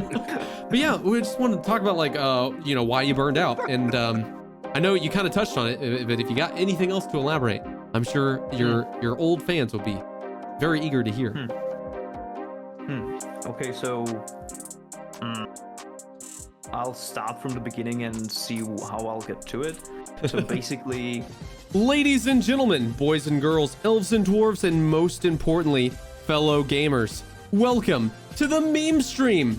But yeah, we just wanted to talk about like, you know, why you burned out. And I know you kind of touched on it, but if you got anything else to elaborate, I'm sure your old fans will be very eager to hear. Okay, so I'll start from the beginning and see how I'll get to it. So basically... Ladies and gentlemen, boys and girls, elves and dwarves, and most importantly, fellow gamers, welcome to the meme stream.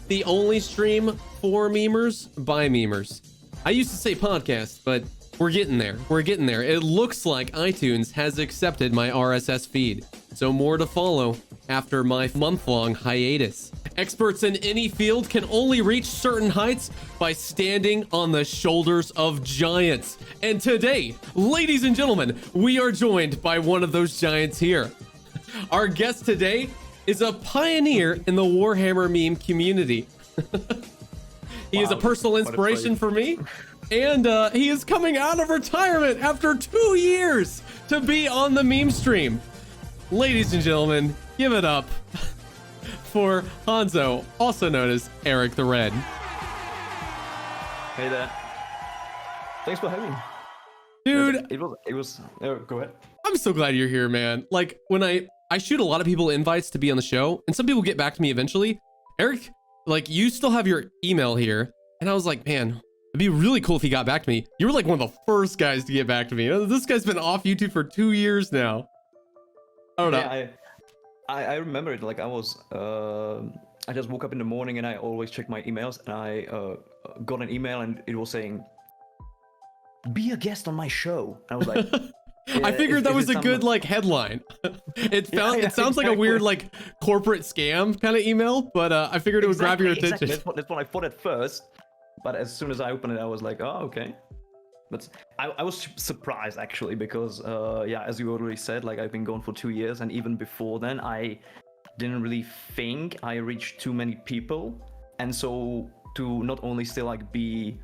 The only stream for memers by memers. I used to say podcast, but we're getting there. We're getting there. It looks like iTunes has accepted my RSS feed. So more to follow after my month-long hiatus. Experts in any field can only reach certain heights by standing on the shoulders of giants. And today, ladies and gentlemen, we are joined by one of those giants here. Our guest today is a pioneer in the Warhammer Meme Community. He is a personal inspiration for me. And he is coming out of retirement after 2 years to be on the meme stream. Ladies and gentlemen, give it up for Hanzo, also known as Erik the Red. Hey there. Thanks for having me. Dude, it was go ahead. I'm so glad you're here, man. Like, when I shoot a lot of people invites to be on the show, and some people get back to me eventually. Erik, like, you still have your email here, and I was like, man, it'd be really cool if he got back to me. You were like one of the first guys to get back to me. This guy's been off YouTube for 2 years now. I don't know. Yeah, I remember it. Like, I was I just woke up in the morning and I always check my emails, and I got an email and it was saying, "Be a guest on my show." I was like, I figured that was a good like headline. It sounds like a weird like corporate scam kind of email, but I figured it would grab your attention. That's what I thought at first, but as soon as I opened it, I was like, oh, okay. But I was surprised actually, because yeah, as you already said, like, I've been gone for 2 years, and even before then I didn't really think I reached too many people, and so to not only still like be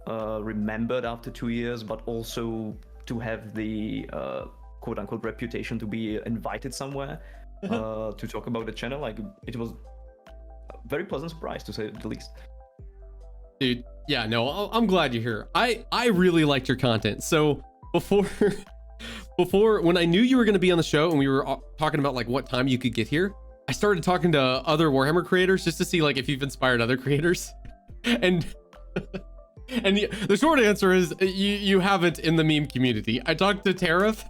remembered after 2 years, but also to have the quote-unquote reputation to be invited somewhere to talk about the channel, like, it was a very pleasant surprise, to say the least. Dude, yeah, no, I'm glad you're here. I really liked your content. So before when I knew you were going to be on the show and we were talking about like what time you could get here, I started talking to other Warhammer creators just to see like if you've inspired other creators. And the short answer is you haven't in the meme community. I talked to Tariff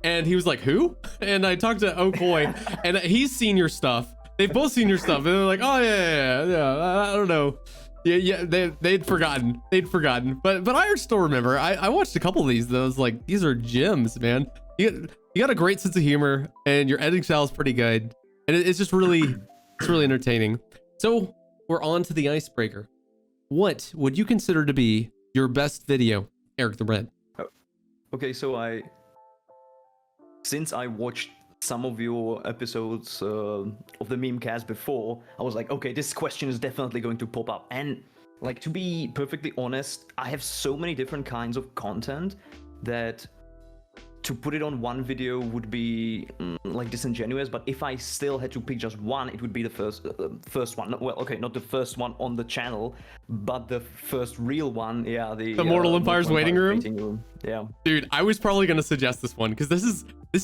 and he was like, who? And I talked to Okoi and he's seen your stuff. They've both seen your stuff and they're like, oh yeah, I don't know. Yeah, they'd forgotten. But I still remember. I watched a couple of these. Those like, these are gems, man. You got a great sense of humor and your editing style is pretty good. And it's just really, it's really entertaining. So we're on to the icebreaker. What would you consider to be your best video, Erik the Red? Okay, so since I watched some of your episodes of the meme cast before, I was like, okay, this question is definitely going to pop up. And like, to be perfectly honest, I have so many different kinds of content that to put it on one video would be like disingenuous. But if I still had to pick just one, it would be the first one. Well, okay, not the first one on the channel, but the first real one. Yeah, the Mortal Empire's waiting room. Yeah, dude, I was probably gonna suggest this one because this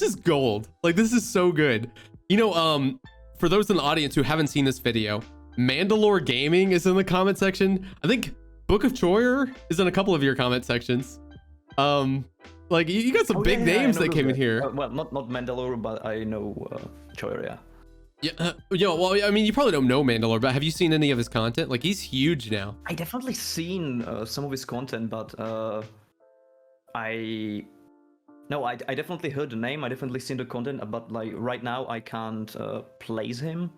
is gold. Like, this is so good. You know, for those in the audience who haven't seen this video, Mandalore Gaming is in the comment section. I think Book of Troyer is in a couple of your comment sections. Like, you got some big names that came in here. Well, not Mandalore, but I know Troyer, yeah. Yeah, well, I mean, you probably don't know Mandalore, but have you seen any of his content? Like, he's huge now. I definitely seen some of his content, but I definitely heard the name. I definitely seen the content, but like right now I can't place him.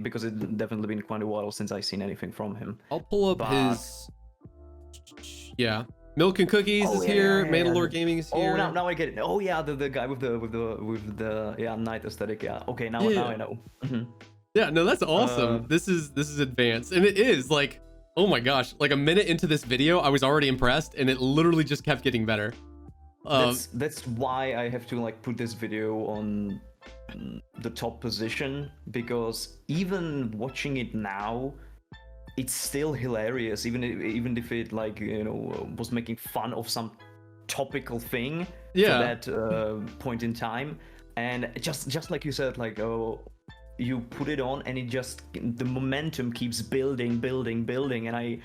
Because it's definitely been quite a while since I've seen anything from him. I'll pull up his. Yeah, Milk and Cookies is here. Mandalore Gaming is here. Oh, now I get it. Oh yeah, the guy with the night aesthetic. Yeah. Okay, now I know. Yeah, no, that's awesome. This is advanced, and it is like, oh my gosh, like a minute into this video, I was already impressed, and it literally just kept getting better. That's why I have to like put this video on the top position, because even watching it now, it's still hilarious, even if it like, you know, was making fun of some topical thing for that point in time. And just like you said, like, oh, you put it on and it just, the momentum keeps building, and I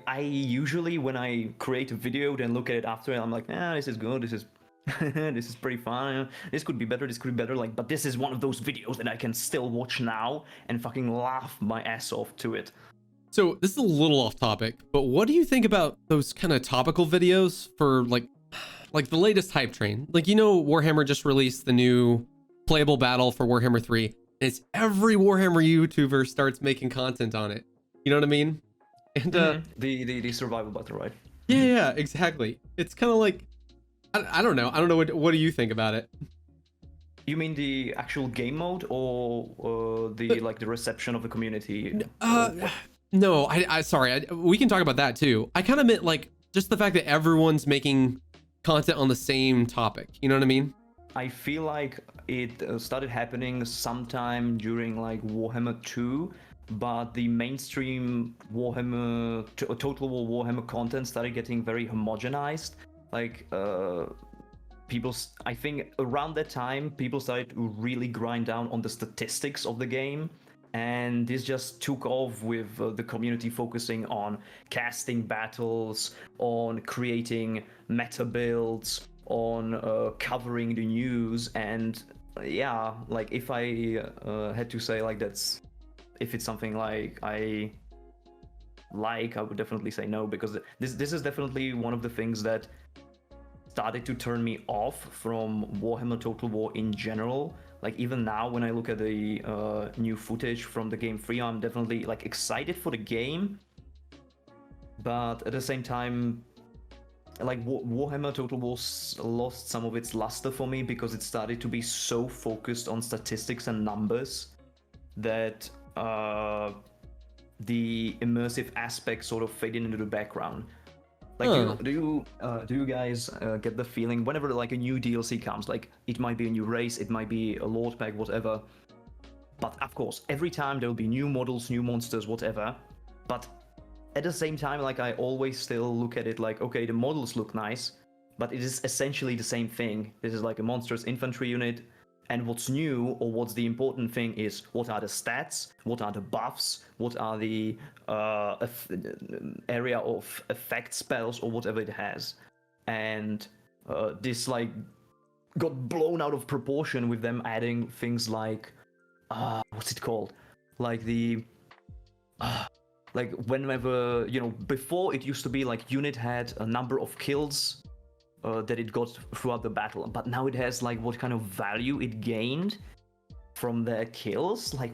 I usually, when I create a video, then look at it after, and I'm like, this is good, this is this is pretty fun, this could be better, like, but this is one of those videos that I can still watch now and fucking laugh my ass off to it. So this is a little off topic, but what do you think about those kind of topical videos for like the latest hype train? Like, you know, Warhammer just released the new playable battle for Warhammer 3, and it's every Warhammer YouTuber starts making content on it. You know what I mean? And the survival battle, right? Yeah, exactly. It's kind of like, I don't know. What do you think about it? You mean the actual game mode, or the like the reception of the community? No, I sorry. We can talk about that too. I kind of meant like just the fact that everyone's making content on the same topic. You know what I mean? I feel like it started happening sometime during like Warhammer 2, but the mainstream Warhammer, Total War Warhammer content started getting very homogenized. Like, I think around that time, people started to really grind down on the statistics of the game. And this just took off with the community focusing on casting battles, on creating meta builds, on covering the news. And yeah, like if I had to say like if it's something like I would definitely say no, because this is definitely one of the things that started to turn me off from Warhammer Total War in general. Like even now, when I look at the new footage from the game 3, I'm definitely like excited for the game, but at the same time, like Warhammer Total War lost some of its luster for me, because it started to be so focused on statistics and numbers that the immersive aspect sort of faded into the background. Like, do you guys get the feeling whenever like a new DLC comes, like it might be a new race, it might be a Lord pack, whatever, but of course every time there will be new models, new monsters, whatever, but at the same time, like I always still look at it like, okay, the models look nice, but it is essentially the same thing. This is like a monstrous infantry unit, and what's new, or what's the important thing, is what are the stats, what are the buffs, what are the area of effect spells, or whatever it has. And this like got blown out of proportion with them adding things like what's it called, like the like whenever, you know, before it used to be like unit had a number of kills that it got throughout the battle, but now it has like what kind of value it gained from their kills. Like,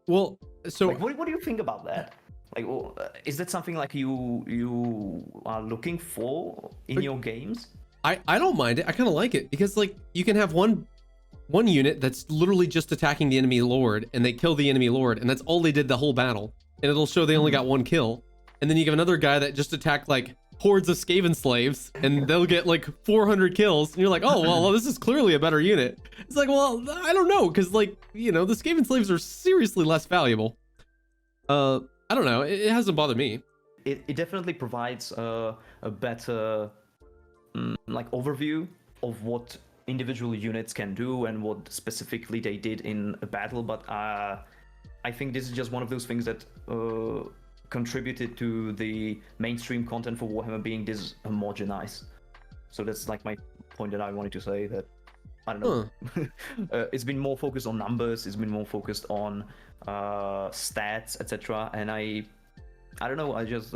well, so like, what do you think about that? Like, is that something like you are looking for in your games? I don't mind it. I kind of like it, because like you can have one unit that's literally just attacking the enemy lord, and they kill the enemy lord, and that's all they did the whole battle, and it'll show they only got one kill. And then you have another guy that just attacked like hordes of Skaven slaves, and they'll get like 400 kills, and you're like, oh well, this is clearly a better unit. It's like, well, I don't know, because like, you know, the Skaven slaves are seriously less valuable. I don't know, it hasn't bothered me. It definitely provides a better like overview of what individual units can do and what specifically they did in a battle, but I think this is just one of those things that contributed to the mainstream content for Warhammer being this homogenized. So that's like my point that I wanted to say, that I don't know. It's been more focused on numbers, it's been more focused on stats, etc. And I don't know, I just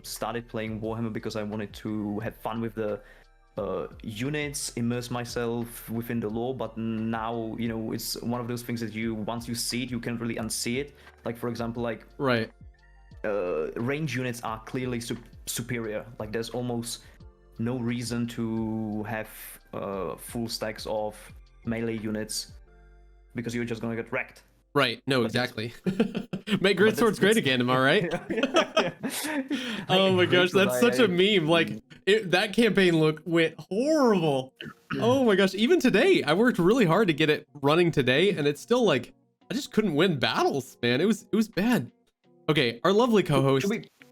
started playing Warhammer because I wanted to have fun with the units, immerse myself within the lore. But now, you know, it's one of those things that once you see it, you can't really unsee it. Like, for example, like right, range units are clearly superior. Like, there's almost no reason to have full stacks of melee units, because you're just gonna get wrecked. Right. No, But exactly. Make but Greatswords great again, am I right? Oh my gosh, that's such a meme. Like that campaign went horrible. Oh my gosh, even today, I worked really hard to get it running today, and it's still like I just couldn't win battles, man. It was bad. Okay, our lovely co-host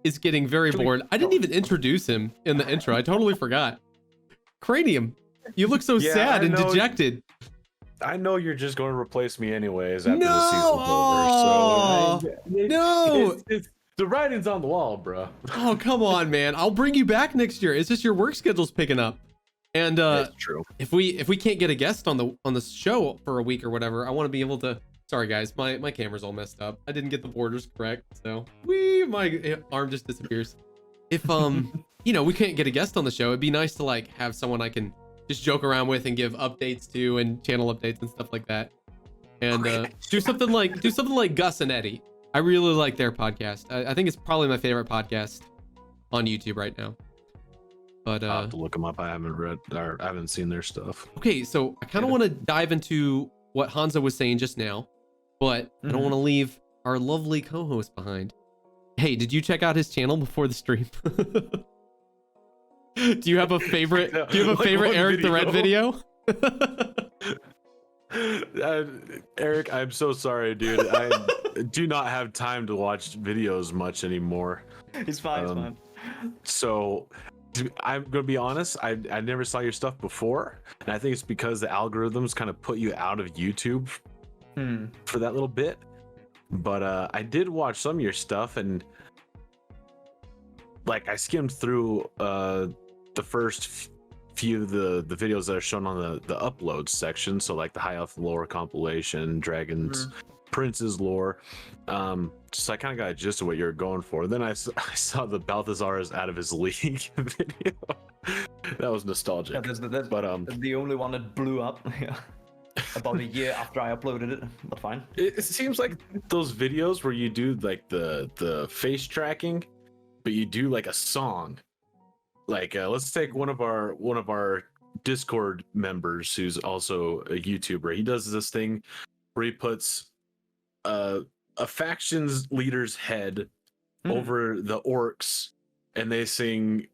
is getting very bored. I didn't even introduce him in the intro. I totally forgot. Cranium, you look so sad and dejected. I know you're just going to replace me anyways after No! the season's over. So No! it's the writing's on the wall, bro. Oh, come on, man. I'll bring you back next year. It's just your work schedule's picking up. And That's true. if we can't get a guest on the show for a week or whatever, I want to be able to. Sorry guys, my camera's all messed up. I didn't get the borders correct, so my arm just disappears. If you know, we can't get a guest on the show, it'd be nice to like have someone I can just joke around with and give updates to and channel updates and stuff like that. And do something like Gus and Eddie. I really like their podcast. I think it's probably my favorite podcast on YouTube right now. But I'll have to look them up. I haven't read or I haven't seen their stuff. Okay, so I kind of want to dive into what Hansa was saying just now, but I don't want to leave our lovely co-host behind. Hey, did you check out his channel before the stream? Do you have a favorite? Do you have a favorite Erik the Red video? Erik, I'm so sorry, dude. I do not have time to watch videos much anymore. It's fine. It's fine. So I'm gonna be honest. I never saw your stuff before, and I think it's because the algorithms kind of put you out of YouTube for that little bit. But I did watch some of your stuff, and like I skimmed through the first few of the videos that are shown on the uploads section. So like the High Elf lore compilation, Dragons, Prince's lore. So I kind of got a gist of what you're going for. Then I saw the Balthazar is out of his league video. That was nostalgic. Yeah, that's the only one that blew up. About a year after I uploaded it, but fine. It seems like those videos where you do like the face tracking, but you do like a song. Like let's take one of our Discord members who's also a YouTuber. He does this thing where he puts a faction's leader's head over the orcs, and they sing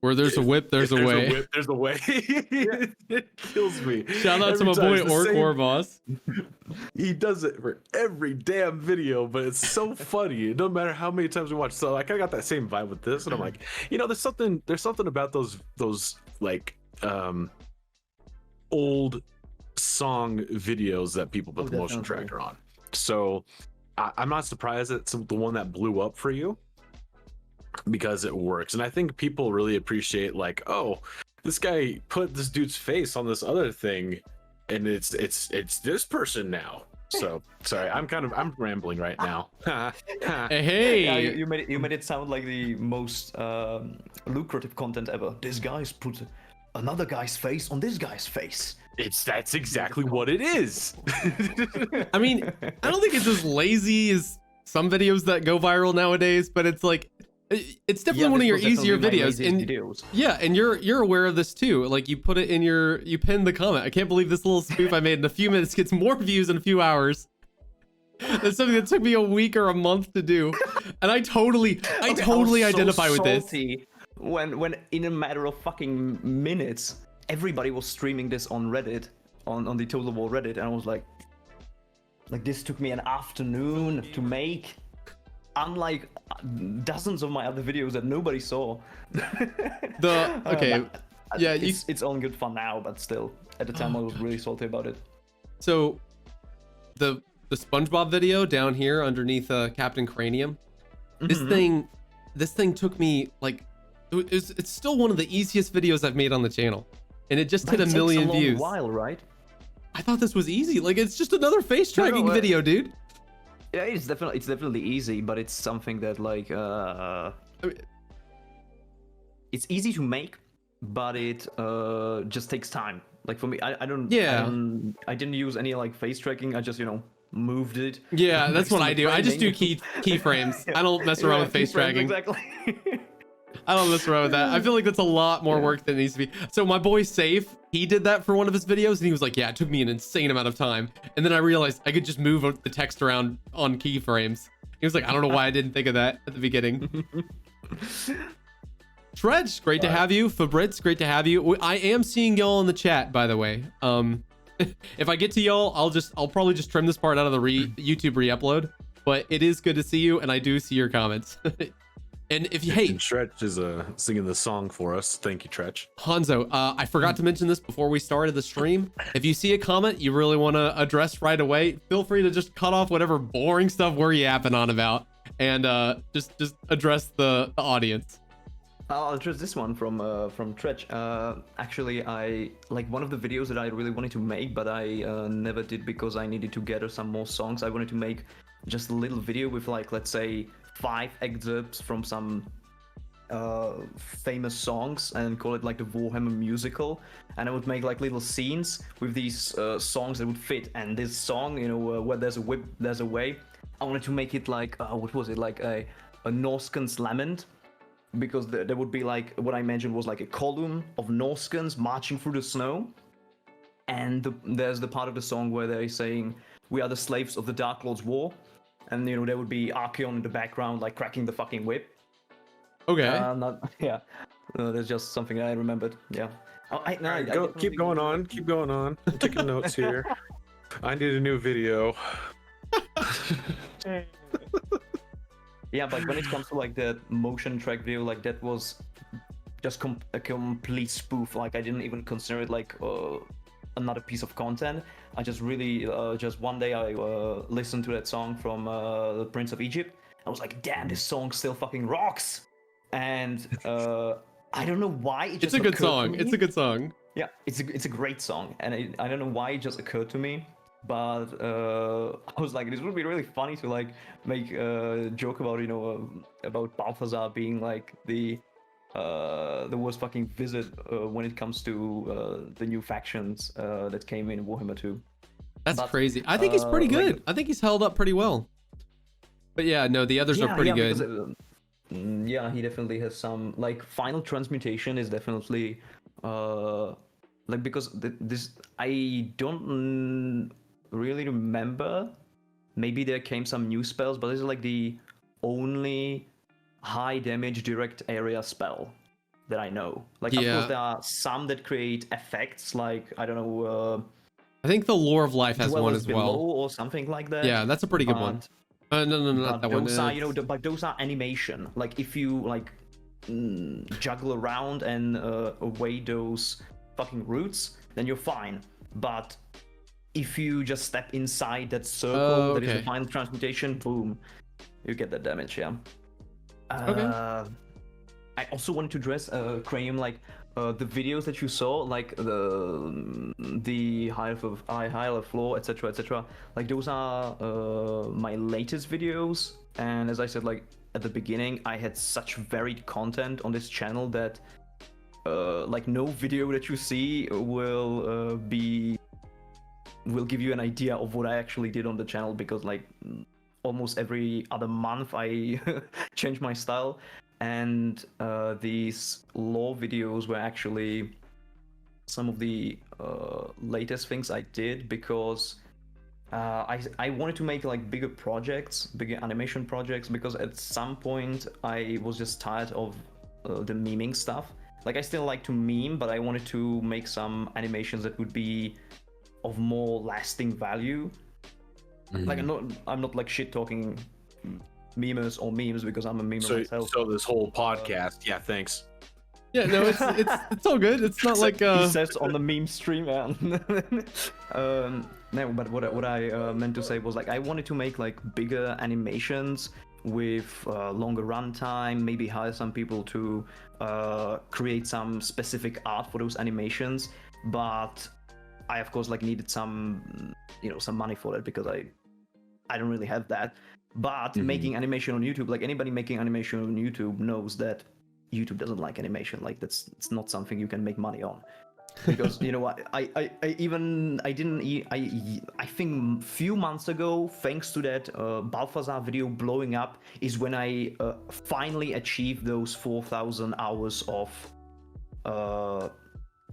Where there's a whip, there's a way. There's a way. It kills me. Shout out to my boy Orc War Boss. He does it for every damn video, but it's so funny. No matter how many times we watch. So like I got that same vibe with this, and I'm like, you know, there's something about those like old song videos that people put the motion tracker on. So I'm not surprised it's the one that blew up for you, because it works. And I think people really appreciate like, oh, this guy put this dude's face on this other thing, and it's this person now. So sorry, I'm rambling right now. Hey, yeah, you made it sound like the most lucrative content ever. This guy's put another guy's face on this guy's face. That's exactly what it is. I mean, I don't think it's as lazy as some videos that go viral nowadays, but it's like it's definitely one of your easier videos. And yeah, and you're aware of this too. Like you put it in you pinned the comment. I can't believe this little spoof I made in a few minutes gets more views in a few hours. That's something that took me a week or a month to do, and I totally identify with this. When in a matter of fucking minutes, everybody was streaming this on Reddit, on the Total War Reddit, and I was like this took me an afternoon to make. Unlike dozens of my other videos that nobody saw. Yeah, it's all good fun now, but still, at the time I was really salty about it. So, the SpongeBob video down here underneath Captain Cranium, this thing took me like it's still one of the easiest videos I've made on the channel, and it just hit a million views. While, right? I thought this was easy. Like it's just another face tracking video, dude. Yeah, it's definitely easy, but it's something that like it's easy to make, but it just takes time. Like for me, I didn't use any like face tracking. I just moved it. Yeah, that's what I do. I just do keyframes. I don't mess around with face tracking. Exactly. I don't mess around with that. I feel like that's a lot more work than it needs to be. So my boy Safe, he did that for one of his videos, and he was like, yeah, it took me an insane amount of time. And then I realized I could just move the text around on keyframes. He was like, I don't know why I didn't think of that at the beginning. Tredge, great to have you. Fabritz, great to have you. I am seeing y'all in the chat, by the way. If I get to y'all, I'll probably just trim this part out of the YouTube re-upload. But it is good to see you, and I do see your comments. And if you hate, Tretch is singing the song for us. Thank you, Tretch. Hanzo, I forgot to mention this before we started the stream. If you see a comment you really want to address right away, feel free to just cut off whatever boring stuff we're yapping on about, and just address the audience. I'll address this one from Tretch. Actually, I like one of the videos that I really wanted to make, but I never did because I needed to gather some more songs. I wanted to make just a little video with, like, let's say 5 excerpts from some famous songs and call it like the Warhammer musical, and I would make like little scenes with these songs that would fit. And this song, you know, where there's a whip, there's a way, I wanted to make it like what was it, like a Norskans lament, because there would be like, what I imagined was like a column of Norskans marching through the snow, and there's the part of the song where they're saying, we are the slaves of the Dark Lord's war. And, you know, there would be Archeon in the background, like, cracking the fucking whip. Okay. There's just something I remembered. Yeah. Keep going on. Keep going on. I'm taking notes here. I need a new video. Yeah, but when it comes to, like, the motion track video, like, that was just a complete spoof. Like, I didn't even consider it, like, another piece of content. I just really, just one day I listened to that song from the Prince of Egypt. I was like, damn, this song still fucking rocks. And I don't know why it just It's a good song. It's a good song. Yeah, it's a great song. And I don't know why it just occurred to me. But I was like, this would be really funny to, like, make a joke about, you know, about Balthazar being like the worst fucking visit when it comes to the new factions that came in Warhammer 2. That's crazy. I think he's pretty good. Like, I think he's held up pretty well. But yeah, no, the others are pretty good. Because, yeah, he definitely has some, like, Final Transmutation is definitely like, because this I don't really remember. Maybe there came some new spells, but this is like the only high damage direct area spell that I know. Like, of course, there are some that create effects, like, I don't know. I think the Lore of Life has one as well, or something like that. Yeah, that's a pretty good one. No, not that one. Those are, you know, but those are animation. Like, if you like juggle around and away those fucking roots, then you're fine. But if you just step inside that circle that is the Final Transmutation, boom, you get that damage. Yeah. I also wanted to address Cranium, like the videos that you saw, like the high floor, etc. Like, those are my latest videos, and as I said, like at the beginning, I had such varied content on this channel that like no video that you see will give you an idea of what I actually did on the channel, because like almost every other month I change my style. And these lore videos were actually some of the latest things I did, because I wanted to make like bigger projects, bigger animation projects, because at some point I was just tired of the memeing stuff. Like, I still like to meme, but I wanted to make some animations that would be of more lasting value. Like, I'm not like shit talking memers or memes, because I'm a memer myself. So this whole podcast, yeah, thanks. Yeah, no, it's all good. It's not like he says on the meme stream, man. No, but what I meant to say was, like, I wanted to make like bigger animations with longer runtime, maybe hire some people to create some specific art for those animations, but I of course like needed some, you know, some money for it, because I don't really have that. But making animation on YouTube, like anybody making animation on YouTube knows that YouTube doesn't like animation. Like, it's not something you can make money on. because you know what, I think few months ago, thanks to that Balthazar video blowing up, is when I finally achieved those 4,000 hours of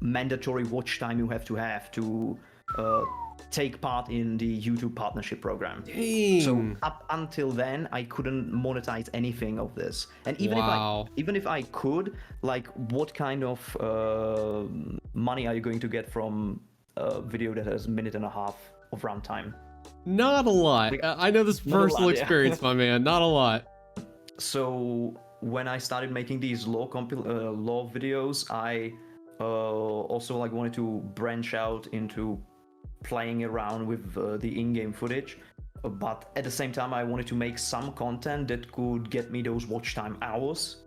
mandatory watch time you have to take part in the YouTube partnership program. Dang. So up until then, I couldn't monetize anything of this. And even if I could, like, what kind of money are you going to get from a video that has a minute and a half of runtime? Not a lot. I know this personal experience, my man. Not a lot. So when I started making these law videos, I also like wanted to branch out into playing around with the in-game footage, but at the same time I wanted to make some content that could get me those watch time hours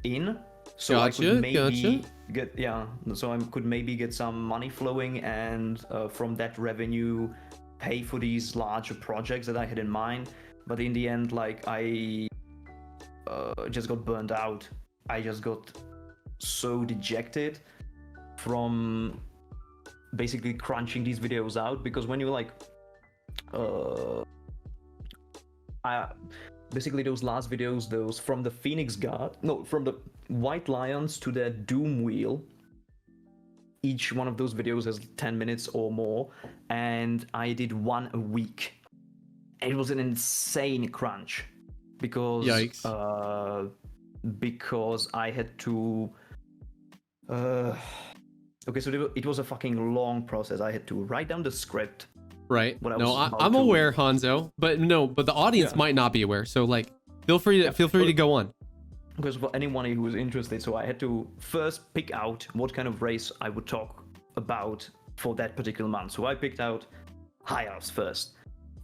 in, so I could maybe get some money flowing, and from that revenue pay for these larger projects that I had in mind. But in the end, like, I just got burned out. I just got so dejected from basically crunching these videos out, because when you like basically those last videos, those from the Phoenix Guard, no, from the White Lions to the Doom Wheel, each one of those videos has 10 minutes or more, and I did one a week. It was an insane crunch because because I had to okay, so it was a fucking long process. I had to write down the script. Right. No, I'm aware, Hanzo, but the audience might not be aware. So like, feel free to go on. Because for anyone who is interested, so I had to first pick out what kind of race I would talk about for that particular month. So I picked out high elves first.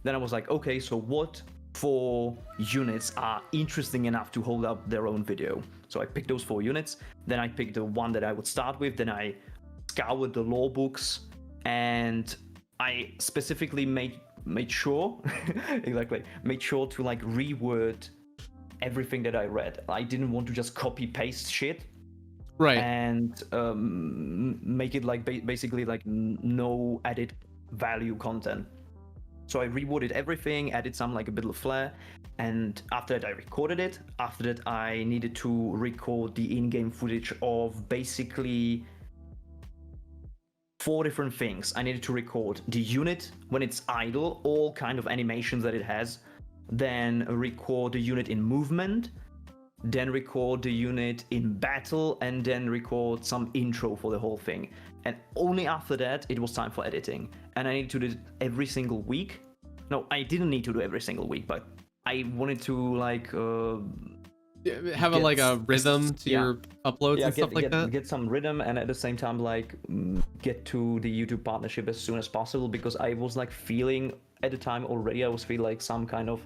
Then I was like, okay, so what 4 units are interesting enough to hold up their own video? So I picked those 4 units. Then I picked the one that I would start with. Then I scoured the lore books, and I specifically made sure made sure to like reword everything that I read. I didn't want to just copy paste shit, right, and make it like basically like no added value content. So I reworded everything, added some like a bit of flair, and after that I recorded it. After that I needed to record the in-game footage of basically 4 different things. I needed to record the unit when it's idle, all kind of animations that it has, then record the unit in movement, then record the unit in battle, and then record some intro for the whole thing. And only after that it was time for editing. And I needed to do it every single week. No, I didn't need to do every single week, but I wanted to like have a rhythm to your uploads and stuff like that. Get some rhythm, and at the same time like get to the YouTube partnership as soon as possible, because I was like feeling at the time already, I was feeling like some kind of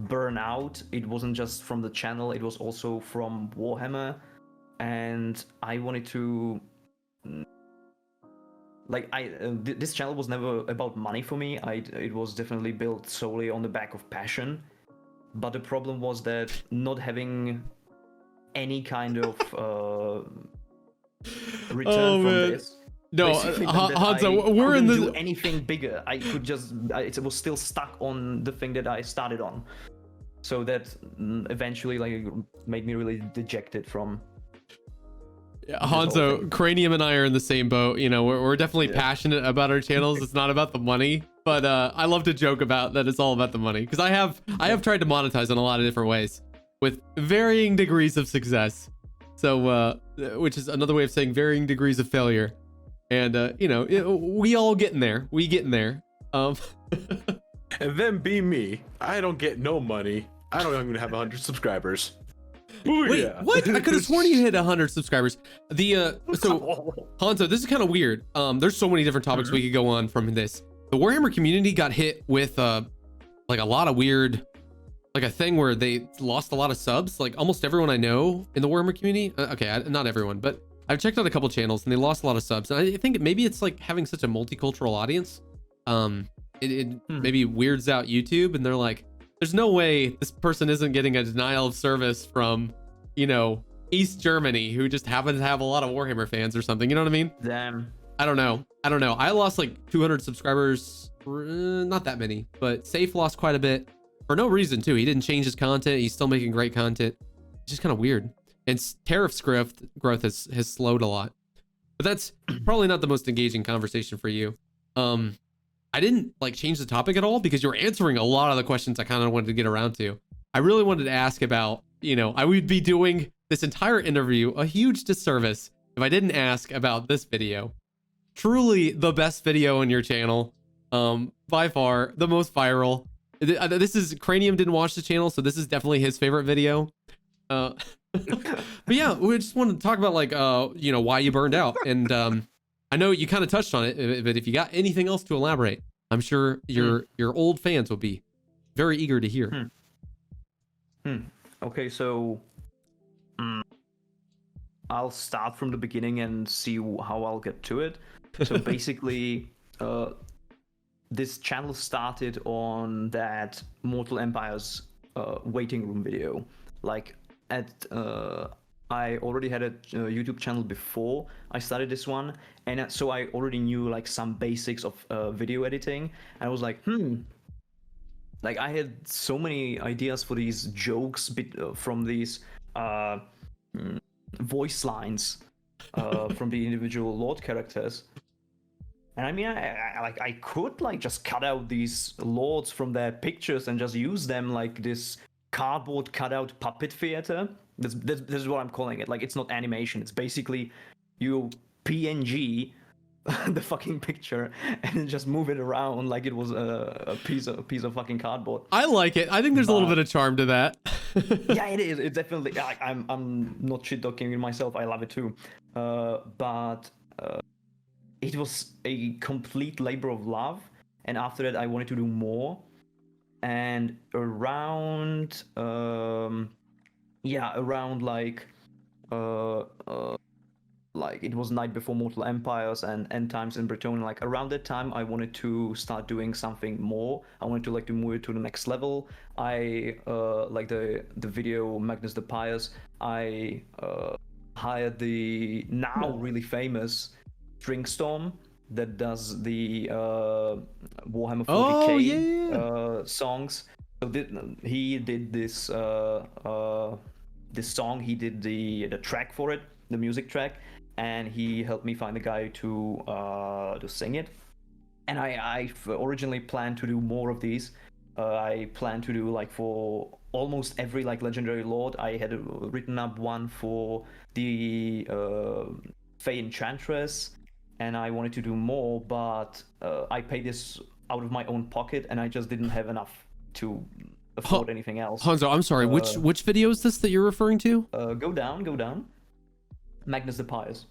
burnout. It wasn't just from the channel, it was also from Warhammer, and I wanted to like this channel was never about money for me. It was definitely built solely on the back of passion. But the problem was that not having any kind of return from this. No, Hanzo, we're in do anything bigger. I could just, it was still stuck on the thing that I started on. So that eventually like made me really dejected from. Hanzo, Cranium and I are in the same boat. You know, we're definitely passionate about our channels. It's not about the money, but I love to joke about that it's all about the money, because I have tried to monetize in a lot of different ways with varying degrees of success. So, which is another way of saying varying degrees of failure. And you know, we all getting there. We getting there. And then be me. I don't get no money. I don't even have 100 subscribers. Wait, what? I could have sworn you hit 100 subscribers. So Hanzo, this is kind of weird. There's so many different topics we could go on from this. The Warhammer community got hit with like a lot of weird, like a thing where they lost a lot of subs. Like almost everyone I know in the Warhammer community. Okay, not everyone, but I've checked out a couple channels and they lost a lot of subs. And I think maybe it's like having such a multicultural audience. It maybe weirds out YouTube, and they're like, there's no way this person isn't getting a denial of service from, you know, East Germany, who just happens to have a lot of Warhammer fans or something. You know what I mean? Damn. I don't know. I lost like 200 subscribers, not that many, but Safe lost quite a bit for no reason too. He didn't change his content. He's still making great content. It's just kind of weird. And Tariff's growth has slowed a lot. But that's probably not the most engaging conversation for you. I didn't like change the topic at all because you're answering a lot of the questions I kind of wanted to get around to. I really wanted to ask about, I would be doing this entire interview a huge disservice if I didn't ask about this video. Truly the best video on your channel. By far the most viral. This is Cranium didn't watch the channel, so this is definitely his favorite video. But yeah, we just wanted to talk about like why you burned out. And I know you kind of touched on it, but if you got anything else to elaborate, I'm sure your old fans will be very eager to hear. Okay, so I'll start from the beginning and see how I'll get to it. So basically, this channel started on that Mortal Empires waiting room video. Like I already had a YouTube channel before I started this one, and so I already knew like some basics of video editing. And I was like, like I had so many ideas for these jokes from these voice lines from the individual Lord characters. And I mean, I could like just cut out these lords from their pictures and just use them like this cardboard cutout puppet theater. This is what I'm calling it. Like, it's not animation. It's basically you PNG the fucking picture and just move it around like it was a piece of fucking cardboard. I like it. I think there's a little bit of charm to that. Yeah, it is. It definitely. I'm not shit talking myself. I love it too. But it was a complete labor of love. And after that, I wanted to do more. And around like it was night before Mortal Empires and End Times in Bretonnia. Like around that time, I wanted to start doing something more. I wanted to like to move it to the next level. I like the video Magnus the Pious. I hired the now really famous Dringstorm that does the Warhammer 40k songs. So he did this this song. He did the track for it, the music track, and he helped me find a guy to sing it. And I originally planned to do more of these. I planned to do like for almost every like legendary lord. I had written up one for the Fey Enchantress, and I wanted to do more, but I paid this out of my own pocket, and I just didn't have enough to afford anything else. Hanzo, I'm sorry. Which video is this that you're referring to? Go down. Magnus the Pious.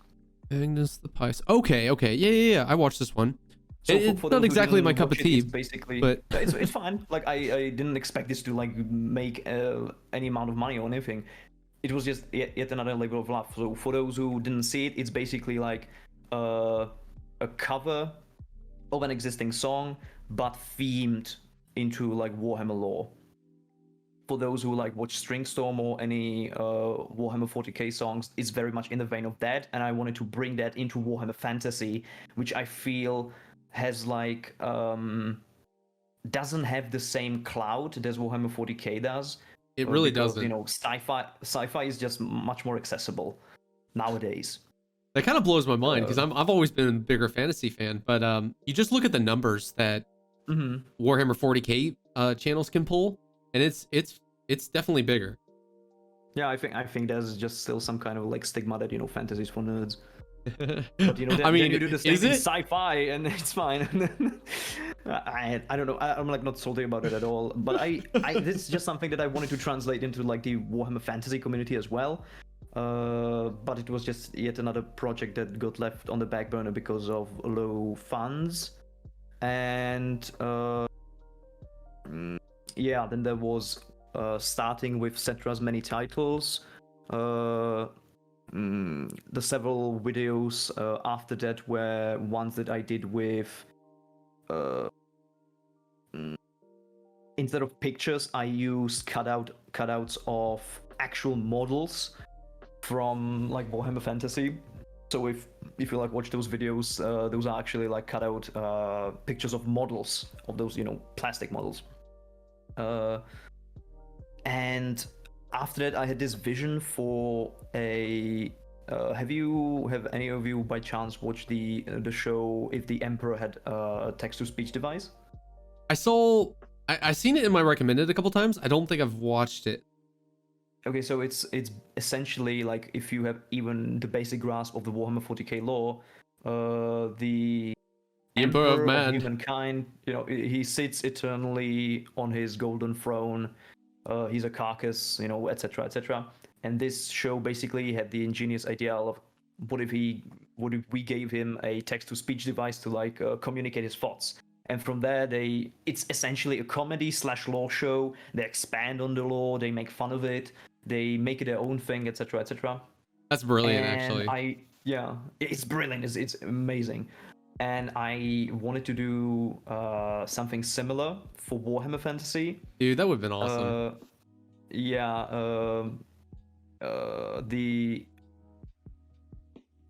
Magnus the Pious. Okay. Yeah. I watched this one. So it's not exactly my cup of tea, basically, but it's fine. Like I didn't expect this to like make any amount of money or anything. It was just yet another labor of love. So for those who didn't see it, it's basically like a cover of an existing song, but themed into like Warhammer lore. For those who like watch Stringstorm or any Warhammer 40k songs, it's very much in the vein of that, and I wanted to bring that into Warhammer Fantasy, which I feel has like doesn't have the same clout as Warhammer 40k does. It really because, doesn't. You know, sci-fi is just much more accessible nowadays. That kind of blows my mind because I've always been a bigger fantasy fan, but you just look at the numbers that Warhammer 40k channels can pull, and it's definitely bigger. Yeah, I think there's just still some kind of like stigma that, you know, fantasy's for nerds. But you know, then you do the same in sci-fi, and it's fine. I don't know. I'm like not salty about it at all. But this is just something that I wanted to translate into like the Warhammer Fantasy community as well. But it was just yet another project that got left on the back burner because of low funds. And yeah, then there was starting with Cetra's many titles. The several videos after that were ones that I did with instead of pictures, I used cutouts of actual models from like Warhammer Fantasy. So if you like watch those videos, those are actually like cut out pictures of models of those, you know, plastic models. And after that, I had this vision for a. Have any of you by chance watched the show If the Emperor Had a Text-to-Speech Device? I seen it in my recommended a couple times. I don't think I've watched it. Okay, so it's essentially like if you have even the basic grasp of the Warhammer 40k lore, the Emperor of Man. humankind, you know, he sits eternally on his golden throne. He's a carcass, you know, etc., etc. And this show basically had the ingenious idea of what if we gave him a text-to-speech device to like communicate his thoughts. And from there, it's essentially a comedy / lore show. They expand on the lore, they make fun of it, they make it their own thing, etc., etc. That's brilliant, And actually. it's brilliant. It's amazing. And I wanted to do something similar for Warhammer Fantasy. Dude, that would have been awesome. The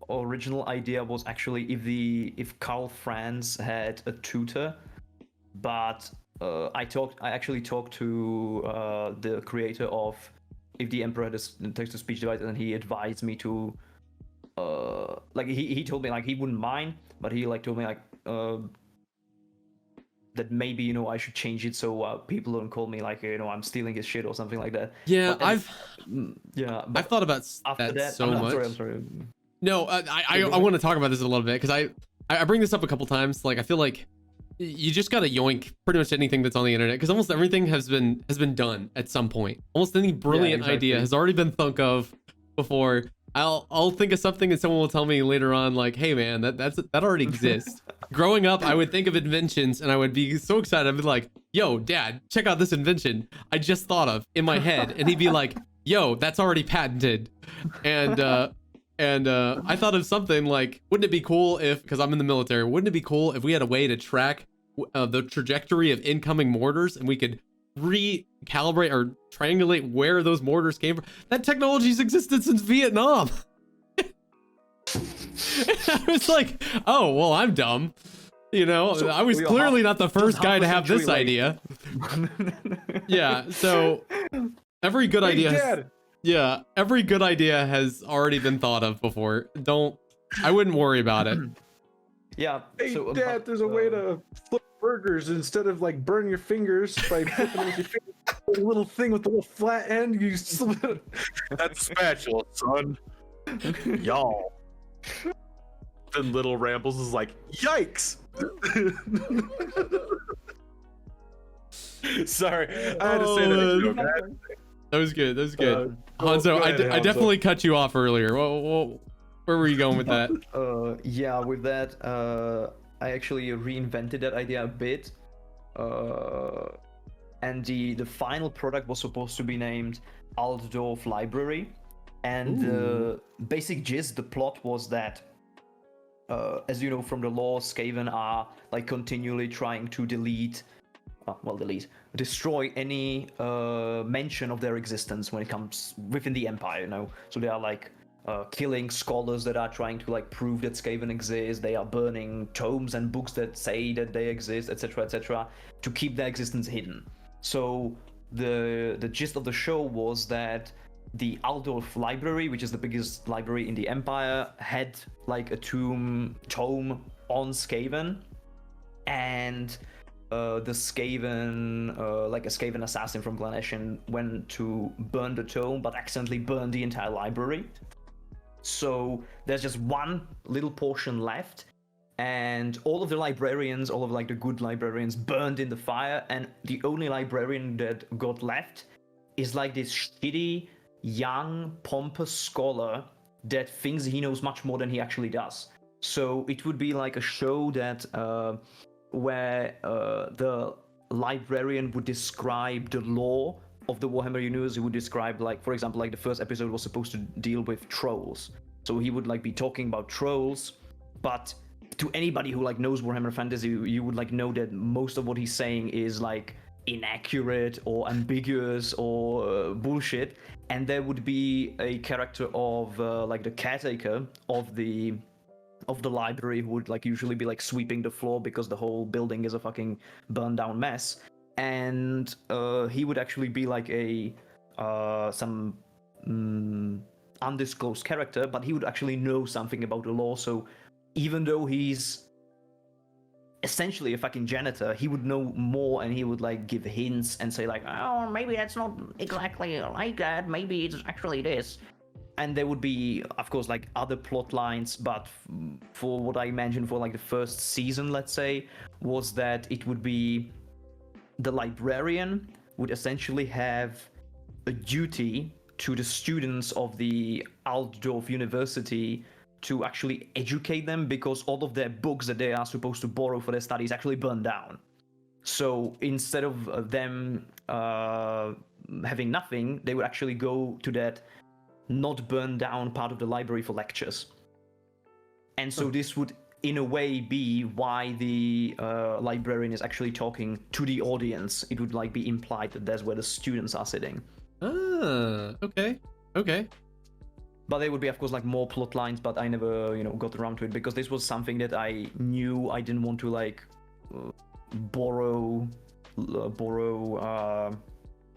original idea was actually if Karl Franz had a tutor, but I actually talked to the creator of If the Emperor Had a Text-to-Speech Device, and he advised me to like he told me like he wouldn't mind, but he like told me like that maybe, you know, I should change it so people don't call me like, you know, I'm stealing his shit or something like that. Yeah, But I've thought about after that so I'm much. sorry. No, I want to talk about this a little bit because I bring this up a couple times. Like, I feel like you just gotta yoink pretty much anything that's on the internet because almost everything has been done at some point. Almost any brilliant idea has already been thunk of before. I'll think of something and someone will tell me later on like, hey man, that already exists. Growing up, I would think of inventions and I would be so excited. I'd be like, yo, dad, check out this invention I just thought of in my head. And he'd be like, yo, that's already patented. And I thought of something like, wouldn't it be cool if, because I'm in the military, wouldn't it be cool if we had a way to track the trajectory of incoming mortars and we could recalibrate or triangulate where those mortars came from? That technology's existed since Vietnam. I was like, oh, well, I'm dumb. You know, So I was we are clearly not the first half guy a to have this century late. idea. Yeah, so every good idea every good idea has already been thought of before. I wouldn't worry about it. Yeah. Hey, so Dad, there's a way to flip burgers instead of like burn your fingers by flipping with your fingers. A little thing with the little flat end. You slip it. That's spatula, son. Y'all. Then Little Rambles is like, yikes. Sorry, I had to say that. Joke. That was good. That was good. Hanzo, go ahead, I Hanzo. definitely cut you off earlier. Where were you going with that? Yeah, with that, I actually reinvented that idea a bit. And the final product was supposed to be named Altdorf Library. And the basic gist, the plot was that, as you know from the lore, Skaven are like continually trying to destroy any mention of their existence when it comes within the Empire, you know? So they are like killing scholars that are trying to like prove that Skaven exist. They are burning tomes and books that say that they exist, etc., etc., to keep their existence hidden. So the gist of the show was that the Altdorf Library, which is the biggest library in the Empire, had like a tome on Skaven, and the Skaven, like a Skaven assassin from Glen Ashen, went to burn the tome, but accidentally burned the entire library. So there's just one little portion left, and all of the librarians, all of like the good librarians, burned in the fire, and the only librarian that got left is like this shitty, young, pompous scholar that thinks he knows much more than he actually does. So it would be like a show that where the librarian would describe the lore of the Warhammer universe. He would describe, like, for example, like the first episode was supposed to deal with trolls. So he would like be talking about trolls, but to anybody who like knows Warhammer Fantasy, you would like know that most of what he's saying is like inaccurate or ambiguous or bullshit, and there would be a character of like the caretaker of the library who would like usually be like sweeping the floor because the whole building is a fucking burned down mess, and he would actually be like a some undisclosed character, but he would actually know something about the law. So even though he's essentially a fucking janitor, he would know more, and he would like give hints and say like, oh, maybe that's not exactly like that, maybe it's actually this. And there would be, of course, like other plot lines, but for what I imagined for like the first season, let's say, was that it would be the librarian would essentially have a duty to the students of the Altdorf University to actually educate them, because all of their books that they are supposed to borrow for their studies actually burned down. So instead of them having nothing, they would actually go to that not burned down part of the library for lectures. And so this would in a way be why the librarian is actually talking to the audience. It would like be implied that that's where the students are sitting. Ah, okay. But there would be, of course, like more plot lines, but I never, got around to it, because this was something that I knew I didn't want to like borrow.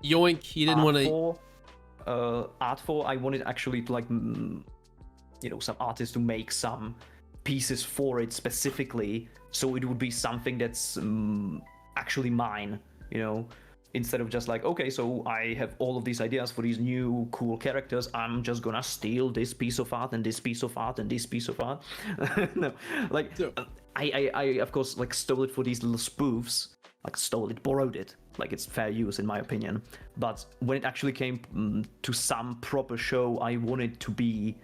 Yoink, he didn't want to. Art for. I wanted actually to like, some artists to make some pieces for it specifically, so it would be something that's actually mine. Instead of just like, okay, so I have all of these ideas for these new cool characters, I'm just gonna steal this piece of art and this piece of art and this piece of art. No, like, I of course like stole it for these little spoofs, like stole it, borrowed it, like it's fair use in my opinion. But when it actually came to some proper show, I wanted to be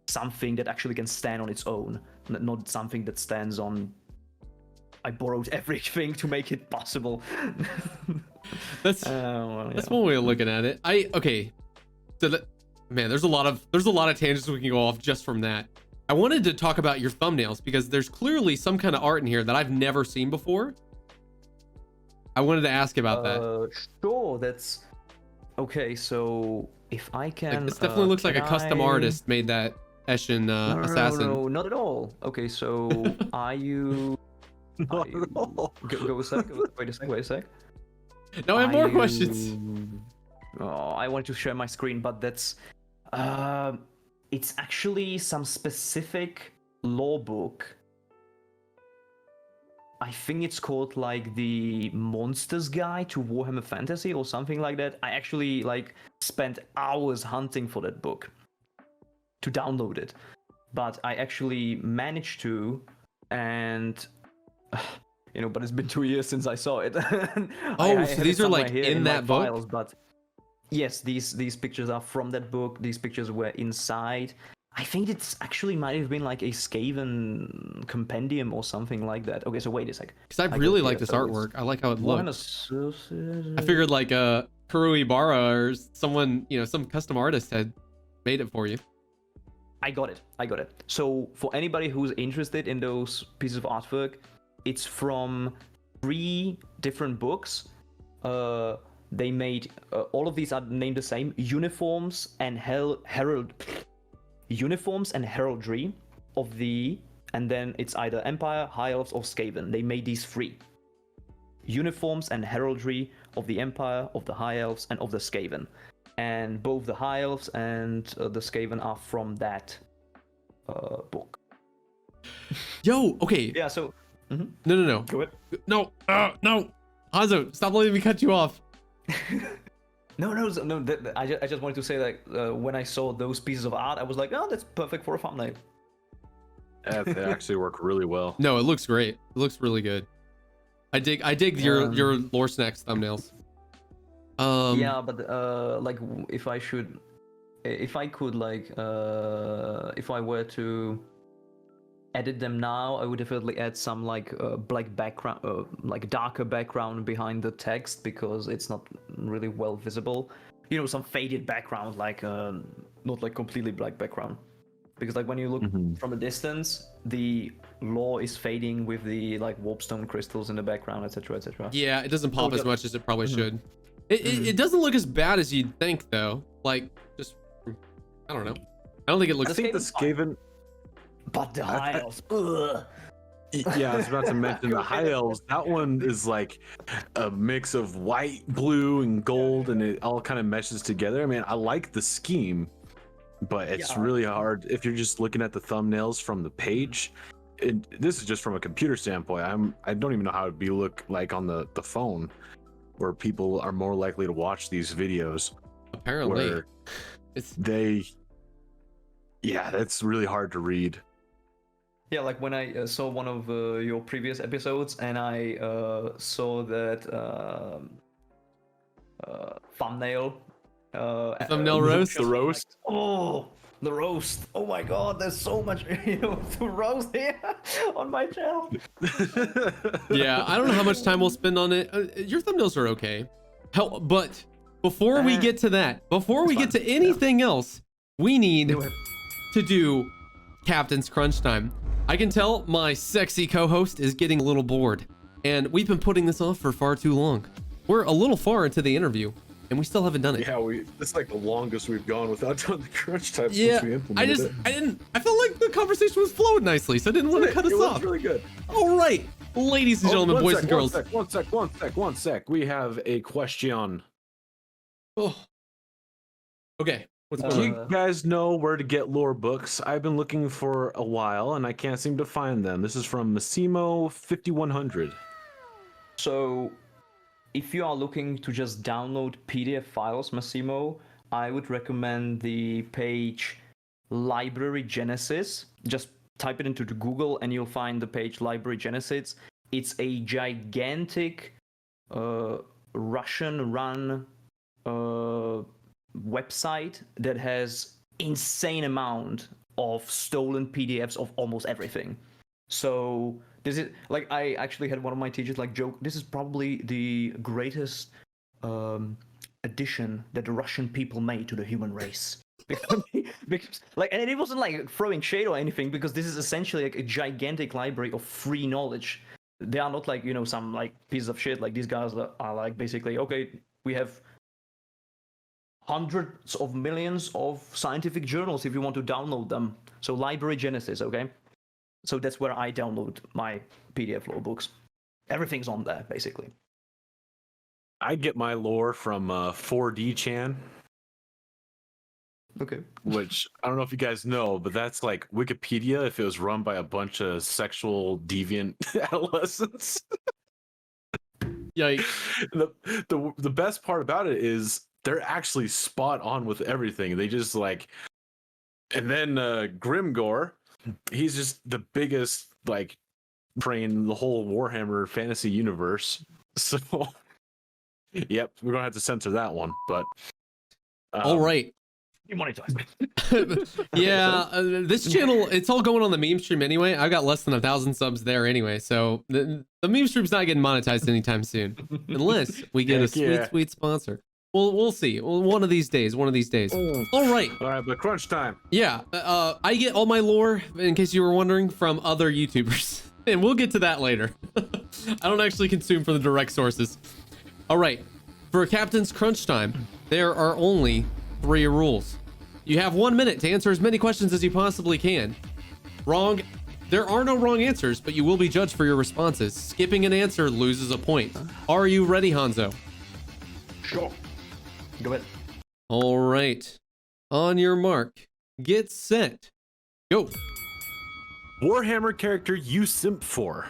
something that actually can stand on its own, not something that stands on, I borrowed everything to make it possible. That's one way of looking at it. So there's a lot of tangents we can go off just from that. I wanted to talk about your thumbnails because there's clearly some kind of art in here that I've never seen before. I wanted to ask about that. Sure, that's okay. So if I can, Like, this definitely looks like a custom artist made that Eshin assassin. No, not at all. Okay, so are you? Go a sec. Wait a sec. No, I have more questions. Oh, I wanted to share my screen, but that's it's actually some specific law book. I think it's called like the Monsters Guide to Warhammer Fantasy or something like that. I actually like spent hours hunting for that book to download it, but I actually managed to, and but it's been 2 years since I saw it. So these are like in that book? Files, but yes, these pictures are from that book. These pictures were inside. I think it's actually might have been like a Skaven compendium or something like that. Okay, so wait a sec. Because I really like this artwork. I like how it looks. I figured like Kuru Ibarra or someone, some custom artist had made it for you. I got it. So for anybody who's interested in those pieces of artwork, it's from 3 different books. They made all of these are named the same: uniforms and heraldry of the, and then it's either Empire, High Elves, or Skaven. They made these 3: uniforms and heraldry of the Empire, of the High Elves, and of the Skaven. And both the High Elves and the Skaven are from that book. Yo, okay. Yeah, so... Mm-hmm. No. Go ahead. No. Hanzo, stop letting me cut you off. No. I just wanted to say that when I saw those pieces of art, I was like, oh, that's perfect for a thumbnail. They actually work really well. No, it looks great. It looks really good. I dig your Lore Snacks thumbnails. Yeah, but like if I were to edit them now, I would definitely add some like black background, like darker background behind the text, because it's not really well visible. Some faded background, like not like completely black background. because like when you look Mhm. from a distance, the lore is fading with the like warpstone crystals in the background, etc., etc. Yeah, it doesn't pop Oh, as yeah. much as it probably Mhm. should. It doesn't look as bad as you'd think though. Like just I don't know. I don't think it I looks. think the This game Skaven. But the I- high elves, ugh. Yeah, I was about to mention the high elves. That one is like a mix of white, blue, and gold, and it all kind of meshes together. I mean, I like the scheme, but it's Yeah. really hard if you're just looking at the thumbnails from the page. This is just from a computer standpoint. I don't even know how it'd be look like on the phone, where people are more likely to watch these videos. Apparently, Where it's yeah, that's really hard to read. Yeah, like when I saw one of your previous episodes, and I saw that thumbnail. thumbnail roast? The roast. Oh, the roast! Oh my God, there's so much to roast here on my channel. yeah. I don't know how much time we'll spend on it. Your thumbnails are okay. Hell, but before we get to that, before we get to anything else, we need Do it. to do Captain's Crunch Time. I can tell my sexy co-host is getting a little bored, and we've been putting this off for far too long. We're a little far into the interview, and we still haven't done it. Yeah, it's like the longest we've gone without doing the crunch time Yeah, since we implemented it. I felt like the conversation was flowing nicely, so I didn't want to cut us It was off. really good. All right, ladies and gentlemen, one boys sec, and girls. One sec. We have a question. Oh. Okay, what's Do going on? you guys know where to get lore books? I've been looking for a while and I can't seem to find them. This is from Massimo 5100. So, if you are looking to just download PDF files, Massimo, I would recommend the page Library Genesis. Just type it into Google and you'll find the page Library Genesis. It's a gigantic Russian-run website that has insane amount of stolen PDFs of almost everything. So this is like, I actually had one of my teachers like joke, this is probably the greatest addition that the Russian people made to the human race. because like, and it wasn't like throwing shade or anything, because this is essentially like a gigantic library of free knowledge. They are not like, you know, some like pieces of shit. Like these guys are like basically, okay, we have hundreds of millions of scientific journals if you want to download them. So Library Genesis, okay? So that's where I download my PDF lore books. Everything's on there, basically. I get my lore from 4D Chan, Okay. which I don't know if you guys know, but that's like Wikipedia if it was run by a bunch of sexual deviant adolescents. Yikes. The best part about it is they're actually spot on with everything. They just like, and then Grimgore, he's just the biggest like brain in the whole Warhammer fantasy universe. So, yep, we're gonna have to censor that one. But All right. Demonetized. Yeah, this channel, it's all going on the meme stream anyway. I've got less than 1,000 subs there anyway, so the meme stream's not getting monetized anytime soon, unless we get a Heck sweet, yeah. sweet sponsor. We'll see. Well, one of these days. All right. All right, but crunch time. Yeah, I get all my lore, in case you were wondering, from other YouTubers, and we'll get to that later. I don't actually consume from the direct sources. All right, for Captain's Crunch Time, there are only 3 rules. You have 1 minute to answer as many questions as you possibly can. Wrong. There are no wrong answers, but you will be judged for your responses. Skipping an answer loses a point. Are you ready, Hanzo? Sure. Go ahead. All right. On your mark, get set, go. Warhammer character you simp for.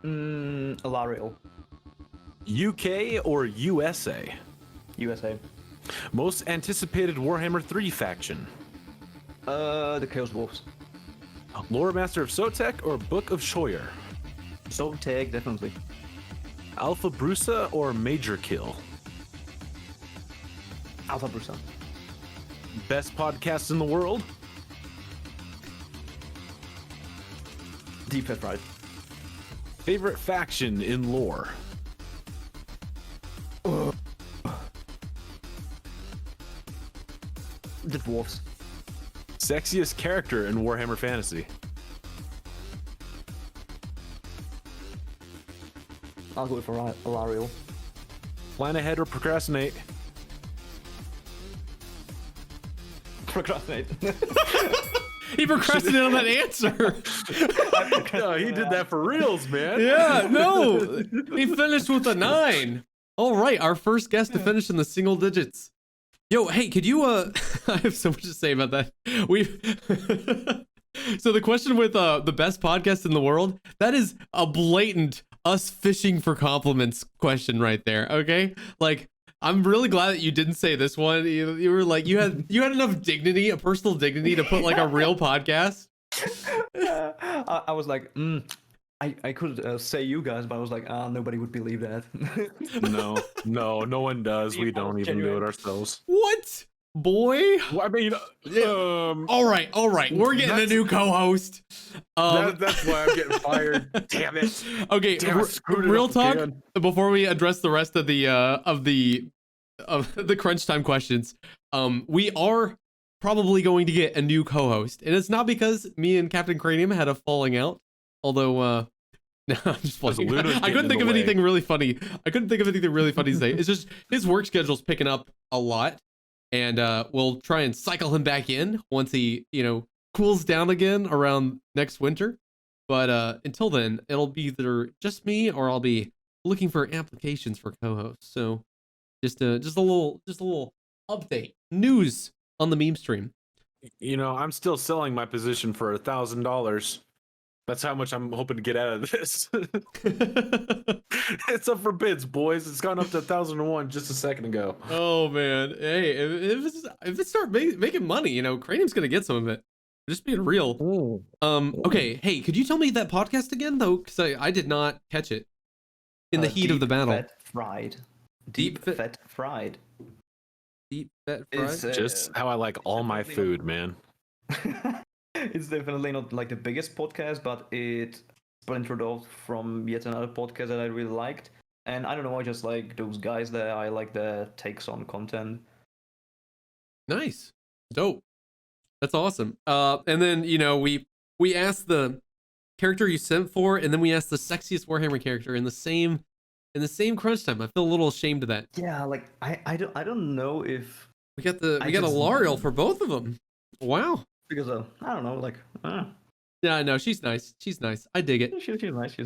Alariel. UK or USA? USA. Most anticipated Warhammer 3 faction. The Chaos Wolves. Lore Master of Sotek or Book of Shoyer? So tag, definitely. Alfabusa or Major Kill? Alfabusa. Best podcast in the world? Deep Fat Pride. Favorite faction in lore? The Dwarves. Sexiest character in Warhammer Fantasy. I'll go for Alariel. Plan ahead or procrastinate. Procrastinate. He procrastinated on that answer. No, he did that for reals, man. Yeah, no. He finished with a 9. All right, our first guest to finish in the single digits. Yo, hey, could you I have so much to say about that. So the question with the best podcast in the world, that is a blatant us fishing for compliments question right there, okay? Like, I'm really glad that you didn't say this one. You were like, you had enough dignity, a personal dignity, to put like a real podcast. I was like, I could say you guys, but I was like, nobody would believe that. No one does. We don't even do it ourselves. What? Boy? Well, I mean, all right. We're getting a new co-host. That's why I'm getting fired. Damn it. Okay, real talk. Again. Before we address the rest of the crunch time questions, we are probably going to get a new co-host, and it's not because me and Captain Cranium had a falling out. Although, no, I'm just playing. I couldn't think of anything really funny. To say. It's just his work schedule's picking up a lot. And we'll try and cycle him back in once he, cools down again around next winter. But until then, it'll be either just me or I'll be looking for applications for co-hosts. So just a little update, news on the meme stream. I'm still selling my position for $1,000. That's how much I'm hoping to get out of this. It's up for bids, boys. It's gone up to 1,001 just a second ago. Oh man, hey, if it start making money, Cranium's gonna get some of it. Just being real. Ooh. Okay, hey, could you tell me that podcast again though? Because I did not catch it in the heat of the battle. Fat fried. Deep fat fried. Deep fat fried. It's, just how I like all my food, man. It's definitely not like the biggest podcast, but it splintered off from yet another podcast that I really liked. And I don't know, I just like those guys there. I like their takes on content. Nice. Dope. That's awesome. And then, we asked the character you sent for, and then we asked the sexiest Warhammer character in the same crunch time. I feel a little ashamed of that. Yeah, like I don't know if we got a Lariel for both of them. Wow. Because I don't know, like yeah, no, she's nice. I dig it. She's nice.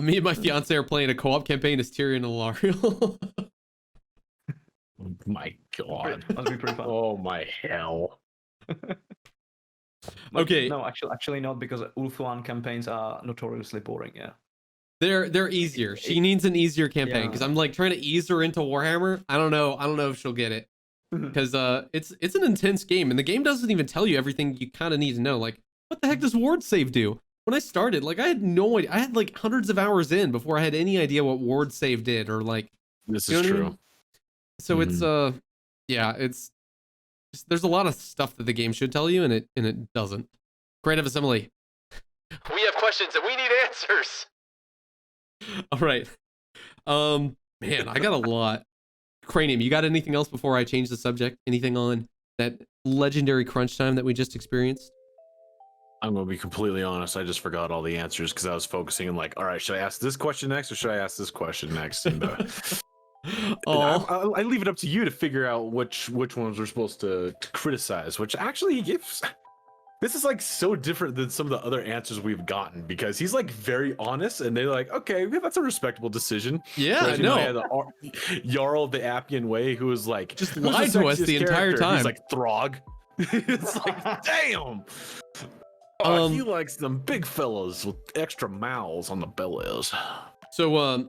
Me and my fiance are playing a co-op campaign as Tyrion and Lariel. Oh my god. Must be pretty fun. Oh my hell. Okay. No, actually not, because Ulthuan campaigns are notoriously boring. Yeah. They're easier. She needs an easier campaign because I'm like trying to ease her into Warhammer. I don't know if she'll get it. Because it's an intense game, and the game doesn't even tell you everything you kind of need to know. Like, what the heck does ward save do? When I started, like, I had no idea. I had like hundreds of hours in before I had any idea what ward save did, or like. This is true. I mean? So it's it's just, there's a lot of stuff that the game should tell you, and it doesn't. Creative Assembly. We have questions and we need answers. All right. Man, I got a lot. Cranium, you got anything else before I change the subject? Anything on that legendary crunch time that we just experienced? I'm going to be completely honest. I just forgot all the answers because I was focusing on like, all right, should I ask this question next or should I ask this question next? And I leave it up to you to figure out which ones we're supposed to criticize, which actually he gives. This is like so different than some of the other answers we've gotten because he's like very honest and they're like, okay, yeah, that's a respectable decision. Yeah, I know. Jarl the Appian Way, who was like, just lied to us the entire time. He's like Throg. It's like, damn. He likes them big fellas with extra mouths on the bellies. So,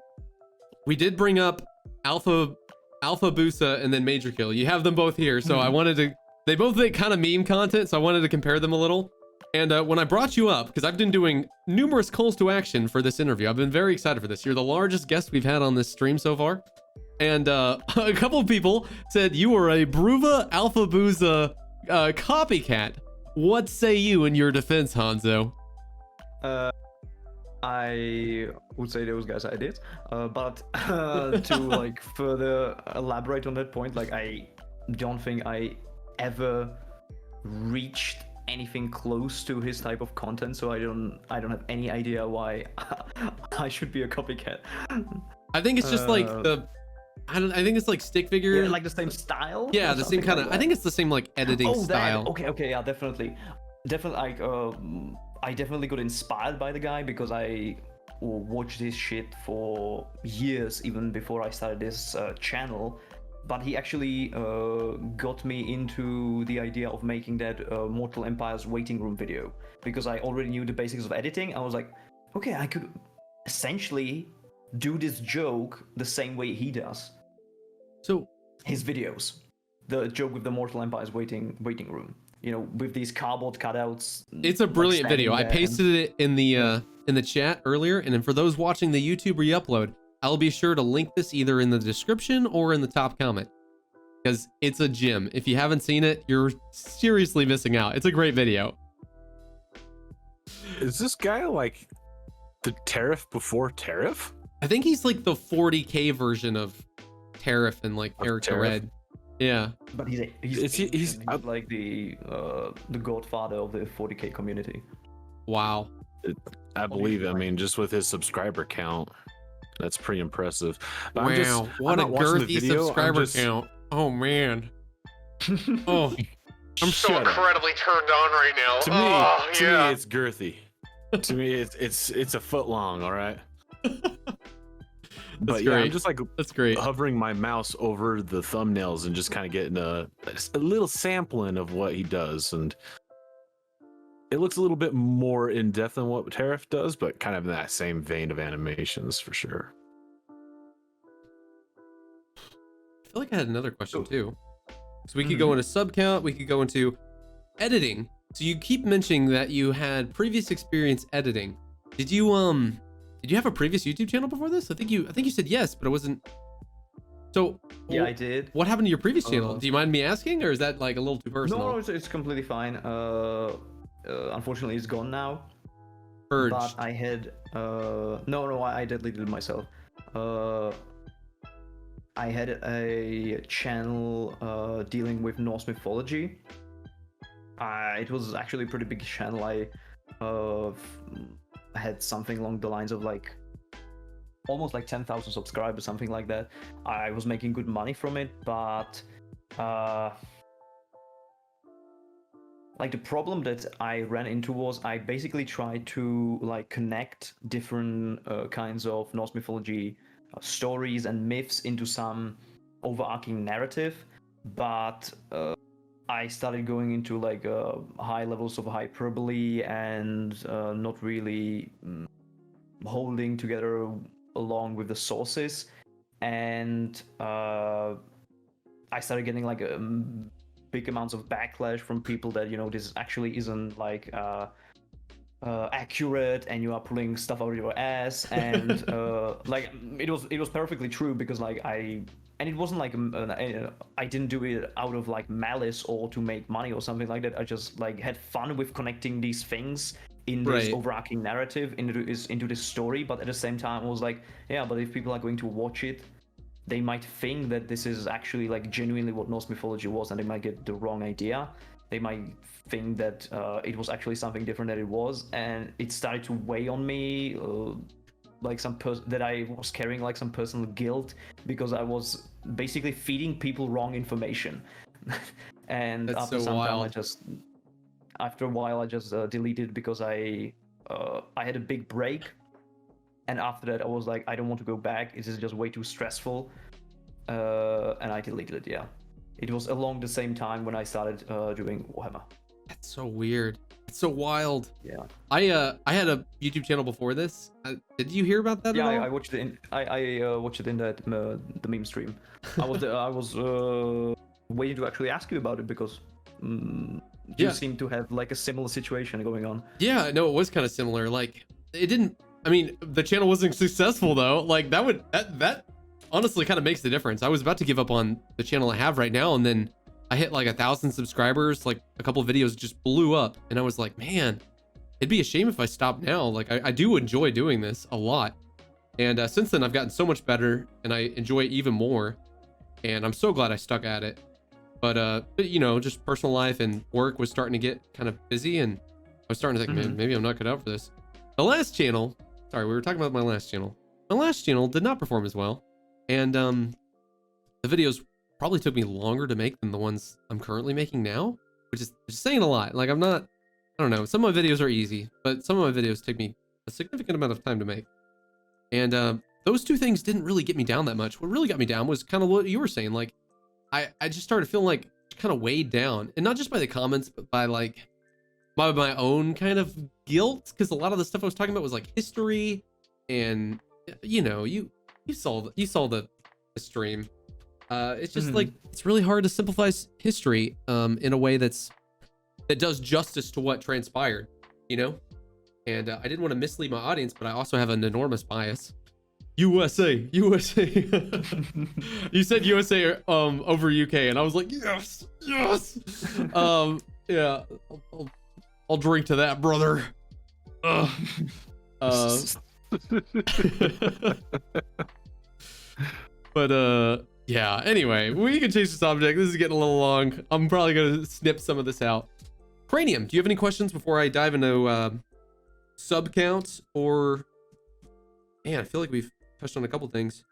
we did bring up Alfabusa and then Major Kill. You have them both here, so I wanted to. They both make kind of meme content, so I wanted to compare them a little. And when I brought you up, because I've been doing numerous calls to action for this interview, I've been very excited for this. You're the largest guest we've had on this stream so far. And a couple of people said you were a Bruva Alfabusa copycat. What say you in your defense, Hanzo? I would say those guys I did. But to like further elaborate on that point, like I don't think I ever reached anything close to his type of content, so I don't have any idea why I should be a copycat. I think it's just like I think it's like stick figure. Yeah, like the same style. Yeah, or the same something kind like of. that? I think it's the same like editing Oh, style. that. Okay, yeah, definitely. Like, I definitely got inspired by the guy because I watched his shit for years, even before I started this channel. But he actually got me into the idea of making that Mortal Empire's waiting room video because I already knew the basics of editing. I was like, okay, I could essentially do this joke the same way he does. So His videos, the joke with the Mortal Empire's waiting room, you know, with these cardboard cutouts. it's a brilliant like, video. I standing there pasted it in the chat earlier, and then for those watching the YouTube re-upload, I'll be sure to link this either in the description or in the top comment because it's a gem. If you haven't seen it, you're seriously missing out. It's a great video. Is this guy like the Tariff before Tariff? I think he's like the 40K version of Tariff and like Of Erik the Tariff? Red. Yeah. But he's He's like the godfather of the 40K community. Wow. I believe it. I mean, just with his subscriber count, that's pretty impressive. But I'm Wow. just- What a I'm not watching the girthy video, I'm subscriber just- count. Oh man. Oh, I'm so Shut up. incredibly turned on right now. To me, oh, to yeah. me, it's girthy. To me, it's a foot long. All right. But yeah, I'm great. just like that's great. hovering my mouse over the thumbnails and just kind of getting a little sampling of what he does, and it looks a little bit more in depth than what Tariff does, but kind of in that same vein of animations for sure. I feel like I had another question Oh. too. So we could go into sub count, we could go into editing. So you keep mentioning that you had previous experience editing. Did you have a previous YouTube channel before this? I think you said yes, but it wasn't. So Yeah, I did. what happened to your previous channel? Uh, Do you mind me asking, or is that like a little too personal? No, it's completely fine. Unfortunately, it's gone now. Purged. But I had no, I deleted it myself. I had a channel dealing with Norse mythology. It was actually a pretty big channel. I had something along the lines of like almost like 10,000 subscribers, something like that. I was making good money from it, but like the problem that I ran into was I basically tried to like connect different kinds of Norse mythology stories and myths into some overarching narrative, but I started going into like high levels of hyperbole and not really holding together along with the sources, and I started getting like big amounts of backlash from people that, you know, this actually isn't like accurate and you are pulling stuff out of your ass, and like it was perfectly true because like and it wasn't like I didn't do it out of like malice or to make money or something like that. I just like had fun with connecting these things in this Right. overarching narrative into this story, but at the same time I was like, yeah, but if people are going to watch it, they might think that this is actually like genuinely what Norse mythology was, and they might get the wrong idea. They might think that it was actually something different than it was, and it started to weigh on me, like that I was carrying like some personal guilt because I was basically feeding people wrong information. And That's after so some time, wild. after a while, I just deleted because I had a big break. And after that, I was like, I don't want to go back. This is just way too stressful. And I deleted it, yeah. It was along the same time when I started doing Warhammer. That's so weird. It's so wild. Yeah. I had a YouTube channel before this. Did you hear about that Yeah, at all? I watched it. I watched it in that the meme stream. I was waiting to actually ask you about it because you Yeah. seem to have like a similar situation going on. Yeah, no, it was kind of similar. Like it didn't. I mean, the channel wasn't successful though. Like that honestly kind of makes the difference. I was about to give up on the channel I have right now, and then I hit like 1,000 subscribers. Like a couple of videos just blew up, and I was like, man, it'd be a shame if I stopped now. Like I do enjoy doing this a lot, and since then I've gotten so much better, and I enjoy it even more. And I'm so glad I stuck at it. but you know, just personal life and work was starting to get kind of busy, and I was starting to think, man, maybe I'm not cut out for this. The last channel, sorry, we were talking about my last channel. My last channel did not perform as well, and the videos probably took me longer to make than the ones I'm currently making now, which is saying a lot. Like, I don't know, some of my videos are easy, but some of my videos take me a significant amount of time to make. And those two things didn't really get me down that much. What really got me down was kind of what you were saying. Like, I just started feeling like kind of weighed down, and not just by the comments, but by like by my own kind of guilt, because a lot of the stuff I was talking about was like history, and you know, you saw the stream. It's just like, it's really hard to simplify history in a way that does justice to what transpired, you know. And I didn't want to mislead my audience, but I also have an enormous bias. USA. You said USA over UK, and I was like, yes. Yeah, I'll drink to that, brother. But yeah, anyway, we can change the subject. This is getting a little long. I'm probably gonna snip some of this out. Cranium, do you have any questions before I dive into sub counts? Or, man, I feel like we've touched on a couple things.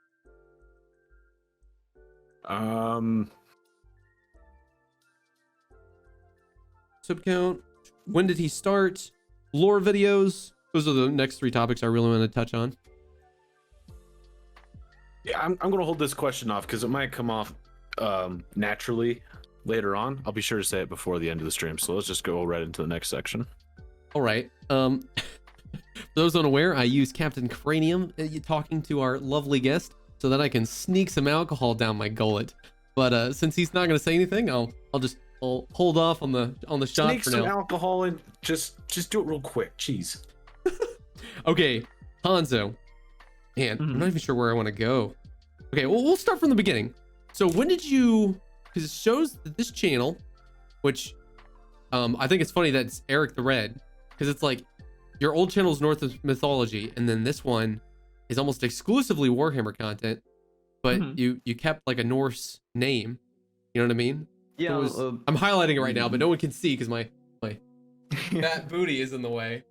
Sub count, when did he start, lore videos? Those are the next three topics I really want to touch on. Yeah, I'm gonna hold this question off because it might come off naturally later on. I'll be sure to say it before the end of the stream, so let's just go right into the next section. All right. For those unaware, I use Captain Cranium talking to our lovely guest so that I can sneak some alcohol down my gullet. But since he's not going to say anything, I'll hold off on the shot sneak for some now. alcohol and just do it real quick. Jeez. Okay, Hanzo. Man, I'm not even sure where I want to go. Okay, well, we'll start from the beginning. So when did you? Because it shows that this channel, which I think it's funny that it's Erik the Red, because it's like your old channel is Norse mythology, and then this one is almost exclusively Warhammer content, but you kept like a Norse name. You know what I mean? Yeah. I'm highlighting it right now, but no one can see because my fat booty is in the way.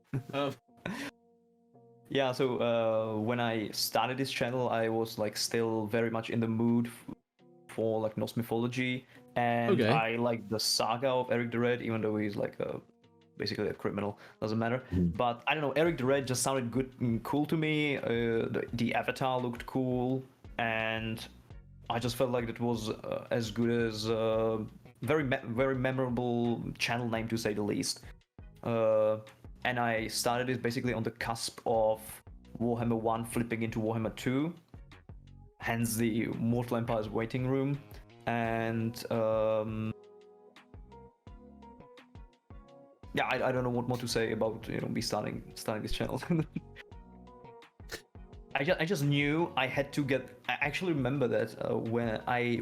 Yeah, so when I started this channel, I was like still very much in the mood for like Norse mythology, and Okay. I like the saga of Erik the Red, even though he's like basically a criminal, doesn't matter. But I don't know, Erik the Red just sounded good and cool to me. The avatar looked cool, and I just felt like it was as good as very memorable channel name, to say the least. And I started it basically on the cusp of Warhammer 1 flipping into Warhammer 2, hence the Mortal Empire's waiting room. And yeah, I don't know what more to say about, you know, me starting this channel. I just knew I had to get. I actually remember that when I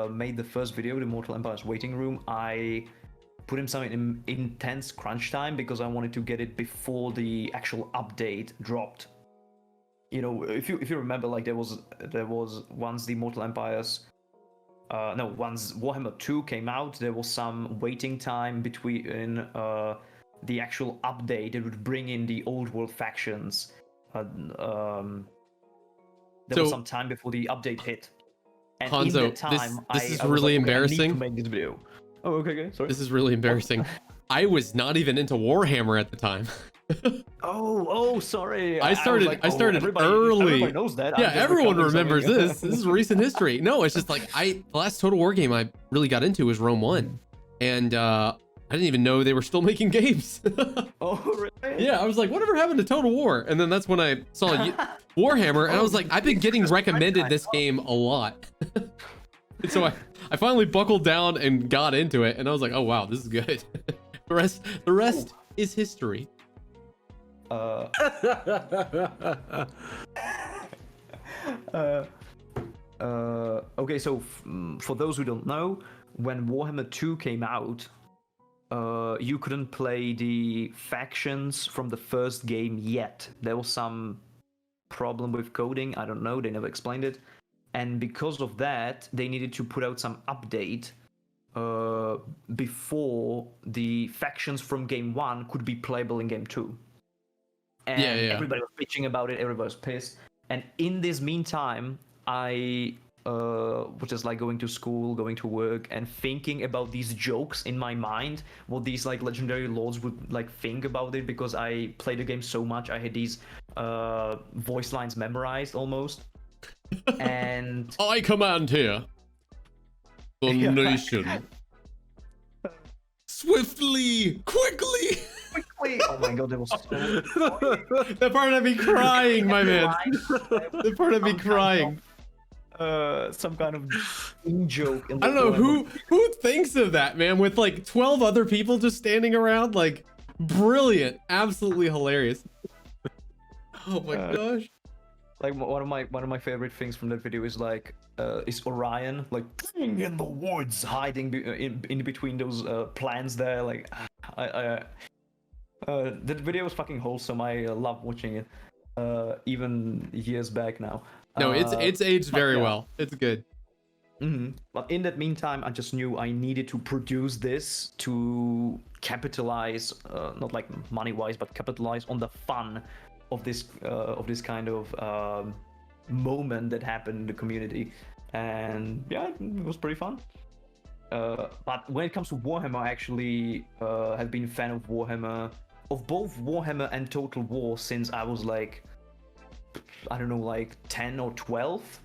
made the first video, the Mortal Empire's waiting room, I put in some intense crunch time because I wanted to get it before the actual update dropped. You know, if you remember, like there was once the Mortal Empire's once Warhammer 2 came out, there was some waiting time between the actual update that would bring in the old world factions. There was some time before the update hit. And Hanzo, in that time, this is I was really like, okay, embarrassing. I need to make this video. Oh, okay, sorry. This is really embarrassing. I was not even into Warhammer at the time. Sorry. I started early. Everybody knows that. Yeah, everyone remembers this. This is recent history. No, it's just like the last Total War game I really got into was Rome 1. And I didn't even know they were still making games. Oh, really? Yeah, I was like, whatever happened to Total War? And then that's when I saw Warhammer, and I was like, I've been getting recommended this game a lot. And so I finally buckled down and got into it, and I was like, oh wow, this is good. The rest is history. Okay, so for those who don't know, when Warhammer 2 came out, you couldn't play the factions from the first game yet. There was some problem with coding, I don't know, they never explained it. And because of that, they needed to put out some update before the factions from game 1 could be playable in game 2. And Yeah. everybody was bitching about it, everybody was pissed. And in this meantime, I was just like going to school, going to work, and thinking about these jokes in my mind, what these like legendary lords would like think about it, because I played the game so much. I had these voice lines memorized almost. And I command here. The Yeah. nation. Swiftly, quickly. quickly, oh my god, that was so That part of me crying, my man. The part of me crying. some kind of joke. I don't know who thinks of that, man, with like 12 other people just standing around. Like, brilliant, absolutely hilarious. Oh my gosh. Like one of my favorite things from that video is like is Orion like in the woods hiding in between those plants there. Like that video was fucking wholesome. I love watching it even years back now. No, it's aged very well. It's good. But in that meantime, I just knew I needed to produce this to capitalize, not like money-wise, but capitalize on the fun of this kind of moment that happened in the community. And yeah, it was pretty fun. But when it comes to Warhammer, I actually have been a fan of Warhammer, of both Warhammer and Total War since I was like, I don't know, like 10 or 12.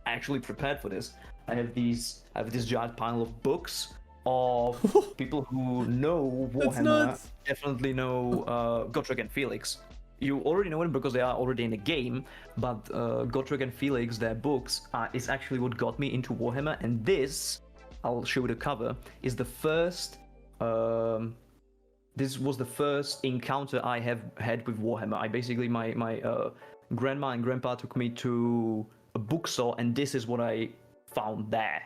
I actually prepared for this. I have this giant pile of books of people who know Warhammer, definitely know Gotrek and Felix. You already know them because they are already in the game, but Gotrek and Felix, their books, is actually what got me into Warhammer. And this, I'll show you the cover, is the first. This was the first encounter I have had with Warhammer. I basically, my grandma and grandpa took me to a bookstore, and this is what I found there.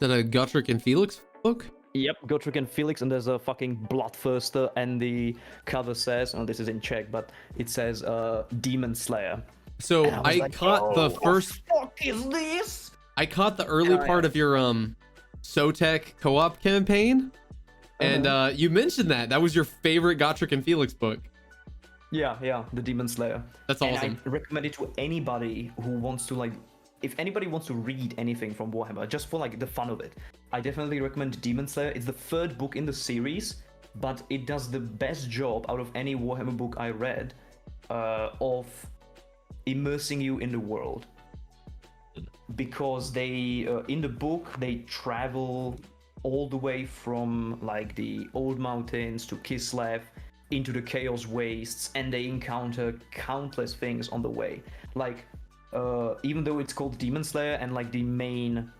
Is that a Gotrek and Felix book? Yep, Gotrek and Felix, and there's a fucking Bloodthirster, and the cover says, oh, this is in Czech, but it says Demon Slayer. So I like, caught the first. What the fuck is this? I caught the early part of your SoTech co-op campaign, and you mentioned that was your favorite Gotrek and Felix book. Yeah, the Demon Slayer. That's awesome. And I recommend it to anybody who wants to like. If anybody wants to read anything from Warhammer, just for like the fun of it, I definitely recommend Demon Slayer. It's the third book in the series, but it does the best job out of any Warhammer book I read of immersing you in the world. Because they, in the book, they travel all the way from like the old mountains to Kislev into the Chaos Wastes, and they encounter countless things on the way. Like, even though it's called Demon Slayer and like the main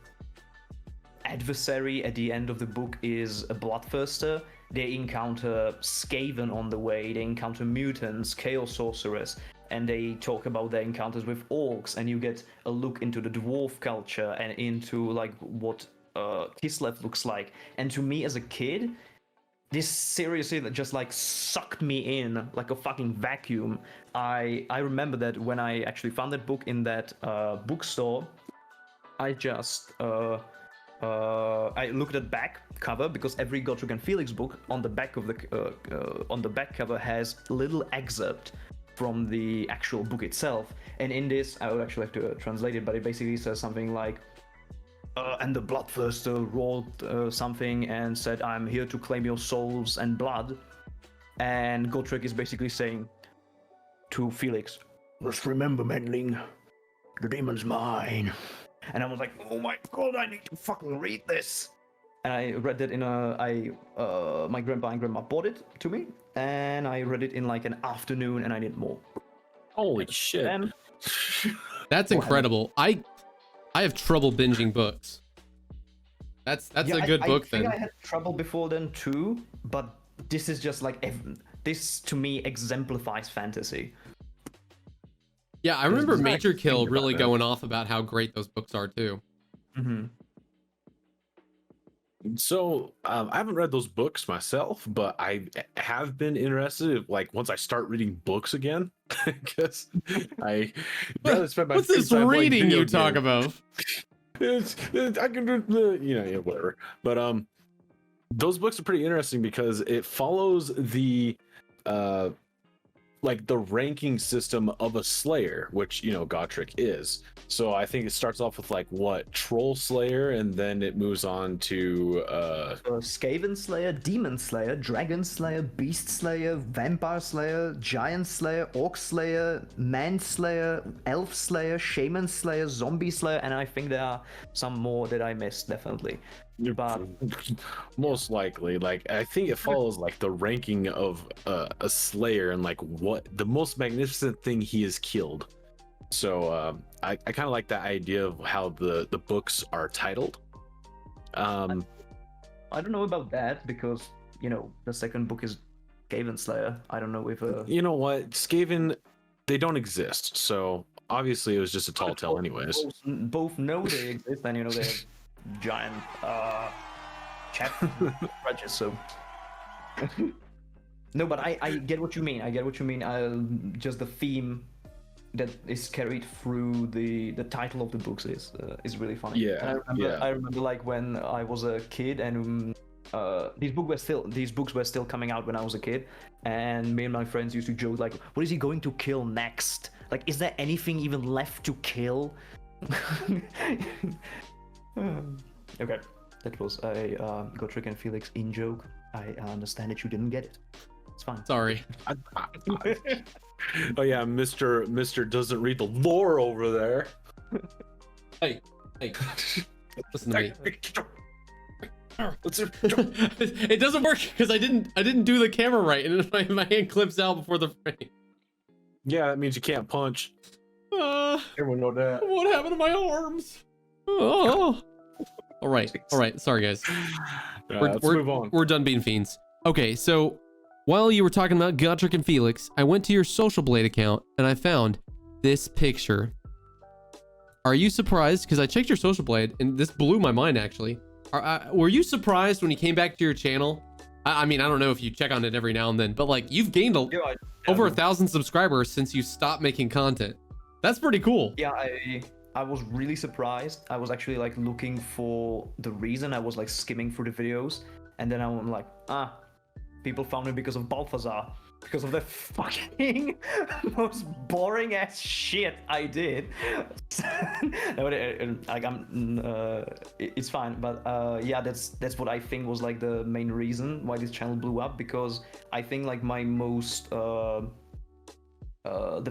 adversary at the end of the book is a Bloodthirster, they encounter Skaven on the way, they encounter mutants, Chaos Sorcerers, and they talk about their encounters with orcs, and you get a look into the dwarf culture and into like what Kislev looks like. And to me as a kid, this seriously just like sucked me in like a fucking vacuum. I remember that when I actually found that book in that bookstore, I just I looked at back cover, because every Gotrek and Felix book on the back of the on the back cover has a little excerpt from the actual book itself. And in this, I would actually have to translate it, but it basically says something like, and the Bloodthirster roared something and said, "I'm here to claim your souls and blood." And Gotrek is basically saying to Felix, "Just remember, Mendling, the demon's mine." And I was like, oh my god, I need to fucking read this. And I read it in my grandpa and grandma bought it to me, and I read it in like an afternoon, and I need more. Holy shit. Then, That's incredible. I have trouble binging books. That's a good book I think then. I had trouble before then too, but this is just like this to me exemplifies fantasy. Yeah, I remember There's Major nice Kill things really about it. going off about how great those books are too. Mm-hmm. So I haven't read those books myself, but I have been interested. Like once I start reading books again, because I rather spend my What's free this time playing reading video you talk games. about? I can do the, yeah, whatever. But those books are pretty interesting because it follows the like the ranking system of a slayer, which Gotrek is. So I think it starts off with like what, Troll Slayer, and then it moves on to Skaven Slayer, Demon Slayer, Dragon Slayer, Beast Slayer, Vampire Slayer, Giant Slayer, Orc Slayer, Man Slayer, Elf Slayer, Shaman Slayer, Zombie Slayer, and I think there are some more that I missed, definitely. But most likely, like I think it follows like the ranking of a slayer and like what the most magnificent thing he has killed. So I kind of like that idea of how the books are titled. I don't know about that because the second book is Skaven Slayer. I don't know if you know what, Skaven, they don't exist, so obviously it was just a tall tale anyways. both know they exist, and they're giant chat grudges. So no, but I get what you mean. Just the theme that is carried through the title of the books is really funny. Yeah, And I remember like when I was a kid, and these books were still coming out when I was a kid, and me and my friends used to joke like, what is he going to kill next? Like, is there anything even left to kill? Okay, that was a Gotrek and Felix in joke. I understand that you didn't get it. It's fine. Sorry. Oh yeah, Mr. doesn't read the lore over there. Hey, listen to me. It doesn't work because I didn't do the camera right, and my hand clips out before the frame. Yeah, that means you can't punch. Everyone know that. What happened to my arms? Oh. All right. Sorry, guys. Let's move on. We're done being fiends. Okay, so while you were talking about Gotrek and Felix, I went to your Social Blade account and I found this picture. Are you surprised? Because I checked your Social Blade and this blew my mind actually. Were you surprised when you came back to your channel? I mean, I don't know if you check on it every now and then, but like you've gained over 1,000 subscribers since you stopped making content. That's pretty cool. Yeah, I was really surprised. I was actually like looking for the reason. I was like skimming through the videos, and then I'm like, people found me because of Balthazar, because of the fucking most boring ass shit I did. It's fine, but yeah, that's what I think was like the main reason why this channel blew up, because I think like my most the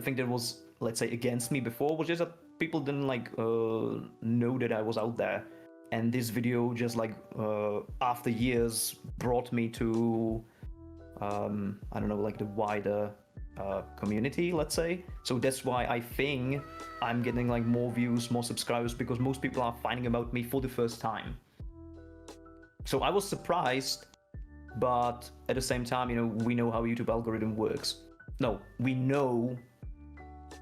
thing that was, let's say, against me before was just that people didn't like know that I was out there, and this video just like after years brought me to I don't know, like the wider community, let's say. So that's why I think I'm getting like more views, more subscribers, because most people are finding about me for the first time. So I was surprised, but at the same time, we know how YouTube algorithm works. No, we know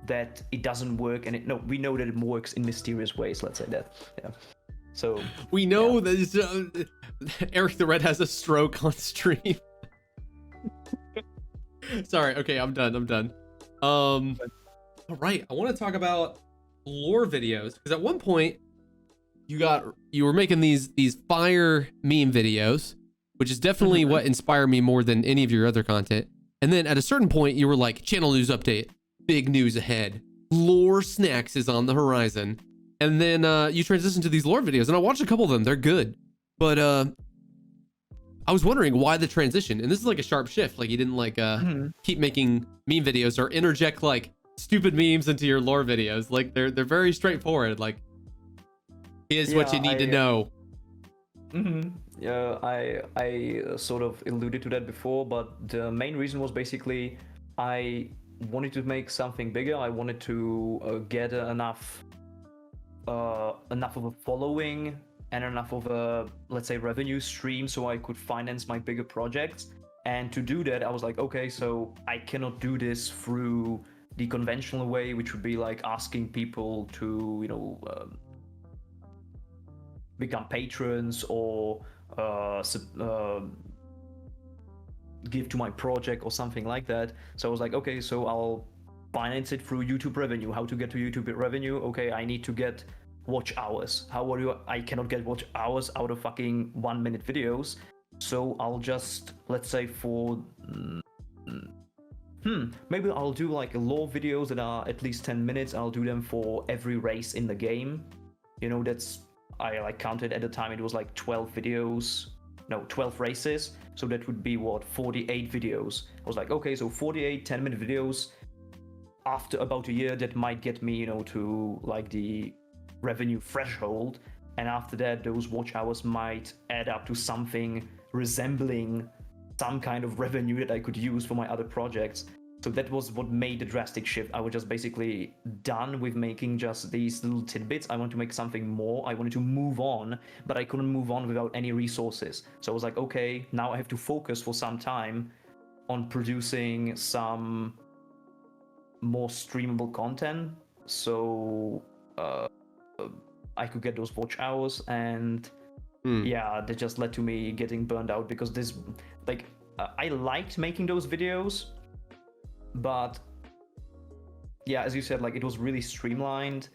that it doesn't work, and we know that it works in mysterious ways, let's say that. Yeah. So we know that Erik the Red has a stroke on stream. Sorry, okay, I'm done. All right, I want to talk about lore videos, because at one point you were making these fire meme videos, which is definitely what inspired me more than any of your other content. And then at a certain point you were like, channel news update, big news ahead, lore snacks is on the horizon. And then you transitioned to these lore videos, and I watched a couple of them. They're good, but I was wondering why the transition. And this is like a sharp shift. Like you didn't like keep making meme videos or interject like stupid memes into your lore videos. Like they're very straightforward. Like, here's what you need to know. Yeah, I sort of alluded to that before, but the main reason was basically I wanted to make something bigger. I wanted to get enough of a following and enough of a, let's say, revenue stream so I could finance my bigger projects. And to do that, I was like, okay, so I cannot do this through the conventional way, which would be like asking people to, become patrons or give to my project or something like that. So I was like, okay, so finance it through YouTube revenue. How to get to YouTube revenue? Okay, I need to get watch hours. I cannot get watch hours out of fucking 1 minute videos. So I'll just, let's say for maybe I'll do like lore videos that are at least 10 minutes. I'll do them for every race in the game. You know, I like counted at the time, it was like 12 races. So that would be what, 48 videos. I was like, okay, so 48 10-minute videos. After about a year, that might get me, you know, to like the revenue threshold. And after that, those watch hours might add up to something resembling some kind of revenue that I could use for my other projects. So that was what made the drastic shift. I was just basically done with making just these little tidbits. I wanted to make something more. I wanted to move on, but I couldn't move on without any resources. So I was like, okay, now I have to focus for some time on producing some more streamable content. So I could get those watch hours, and yeah, that just led to me getting burned out because I liked making those videos, but yeah, as you said, like it was really streamlined.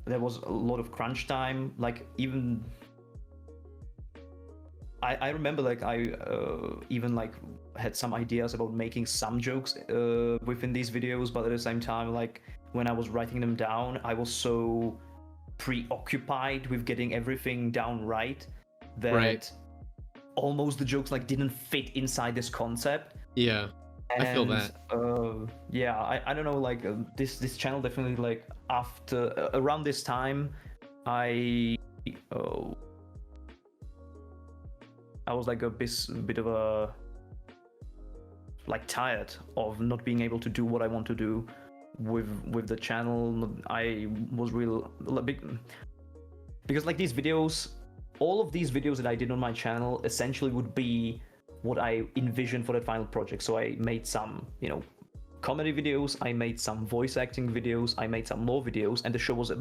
There was a lot of crunch time. Like even I remember like I even like had some ideas about making some jokes within these videos, but at the same time, like when I was writing them down, I was so preoccupied with getting everything down right that almost the jokes like didn't fit inside this concept. Yeah, I feel that. Yeah, I don't know, like this channel definitely, like after around this time, I was like a bit of a like tired of not being able to do what I want to do with the channel. I was real big because like these videos, all of these videos that I did on my channel essentially would be what I envisioned for that final project. So I made some, you know, comedy videos, I made some voice acting videos, I made some lore videos, and the show was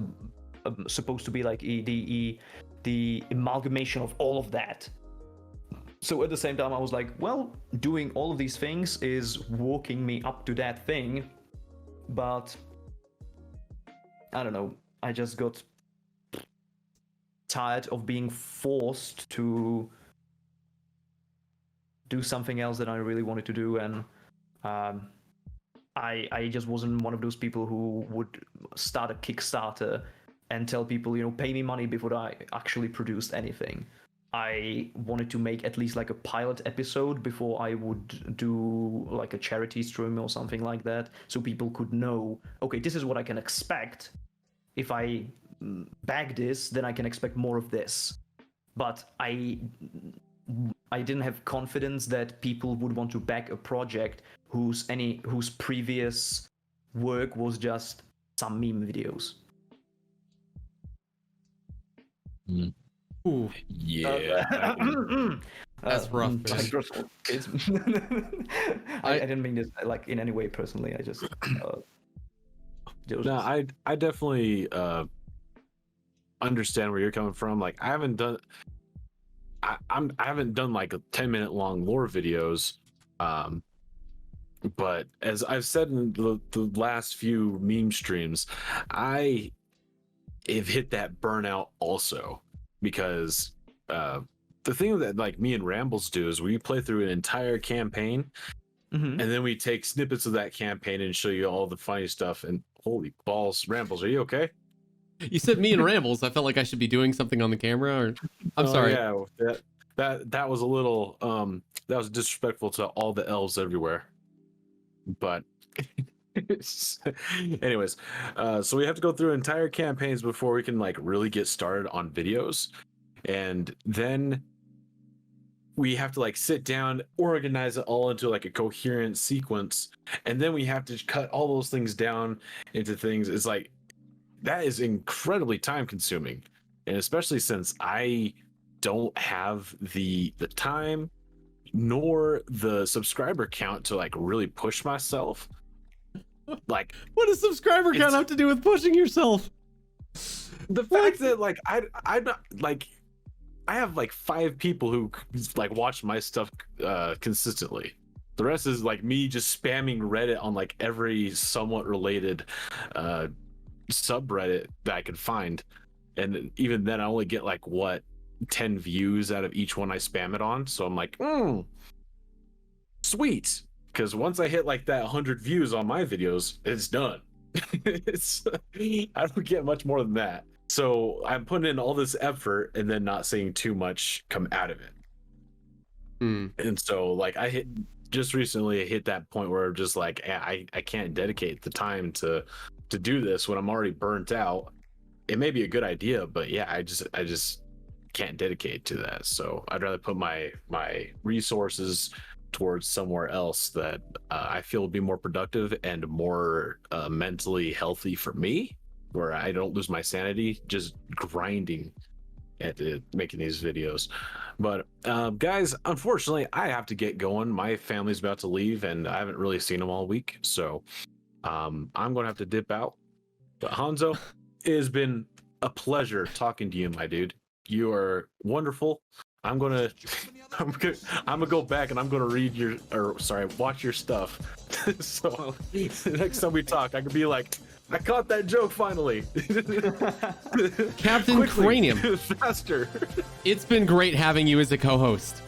supposed to be like the amalgamation of all of that. So at the same time, I was like, well, doing all of these things is walking me up to that thing, but I don't know, I just got tired of being forced to do something else that I really wanted to do, and I just wasn't one of those people who would start a Kickstarter and tell people, you know, pay me money before I actually produced anything. I wanted to make at least like a pilot episode before I would do like a charity stream or something like that, so people could know, okay, this is what I can expect. If I bag this, then I can expect more of this. But I didn't have confidence that people would want to back a project whose previous work was just some meme videos. Ooh, Yeah. that's rough. I didn't mean this like in any way personally. I just No, I definitely understand where you're coming from. Like I haven't done like a 10-minute long lore videos, but as I've said in the last few meme streams, I have hit that burnout also, because the thing that like me and Rambles do is we play through an entire campaign, and then we take snippets of that campaign and show you all the funny stuff. And holy balls, Rambles, are you okay? You said me and Rambles. I felt like I should be doing something on the camera, or I'm sorry. Yeah, that was a little that was disrespectful to all the elves everywhere. But anyways, so we have to go through entire campaigns before we can like really get started on videos, and then we have to like sit down, organize it all into like a coherent sequence, and then we have to cut all those things down into things. It's like that is incredibly time consuming, and especially since I don't have the time nor the subscriber count to like really push myself. Like, what does subscriber count have to do with pushing yourself? The fact that like I'm not like I have like 5 people who like watch my stuff consistently. The rest is like me just spamming Reddit on like every somewhat related subreddit that I could find. And even then, I only get like 10 views out of each one I spam it on. So I'm like, sweet. Because once I hit like that 100 views on my videos, it's done. I don't get much more than that. So I'm putting in all this effort and then not seeing too much come out of it. And so like just recently I hit that point where I'm just like, I can't dedicate the time to do this when I'm already burnt out. It may be a good idea, but yeah, I just can't dedicate to that. So I'd rather put my resources towards somewhere else that I feel will be more productive and more mentally healthy for me, where I don't lose my sanity just grinding at making these videos. But guys, unfortunately, I have to get going. My family's about to leave, and I haven't really seen them all week, so I'm gonna have to dip out. But Hanzo, it has been a pleasure talking to you, my dude. You are wonderful. I'm gonna go back and I'm gonna watch your stuff. So next time we talk, I could be like, I caught that joke finally. Captain Quickly, Cranium, faster. it's been great having you as a co-host.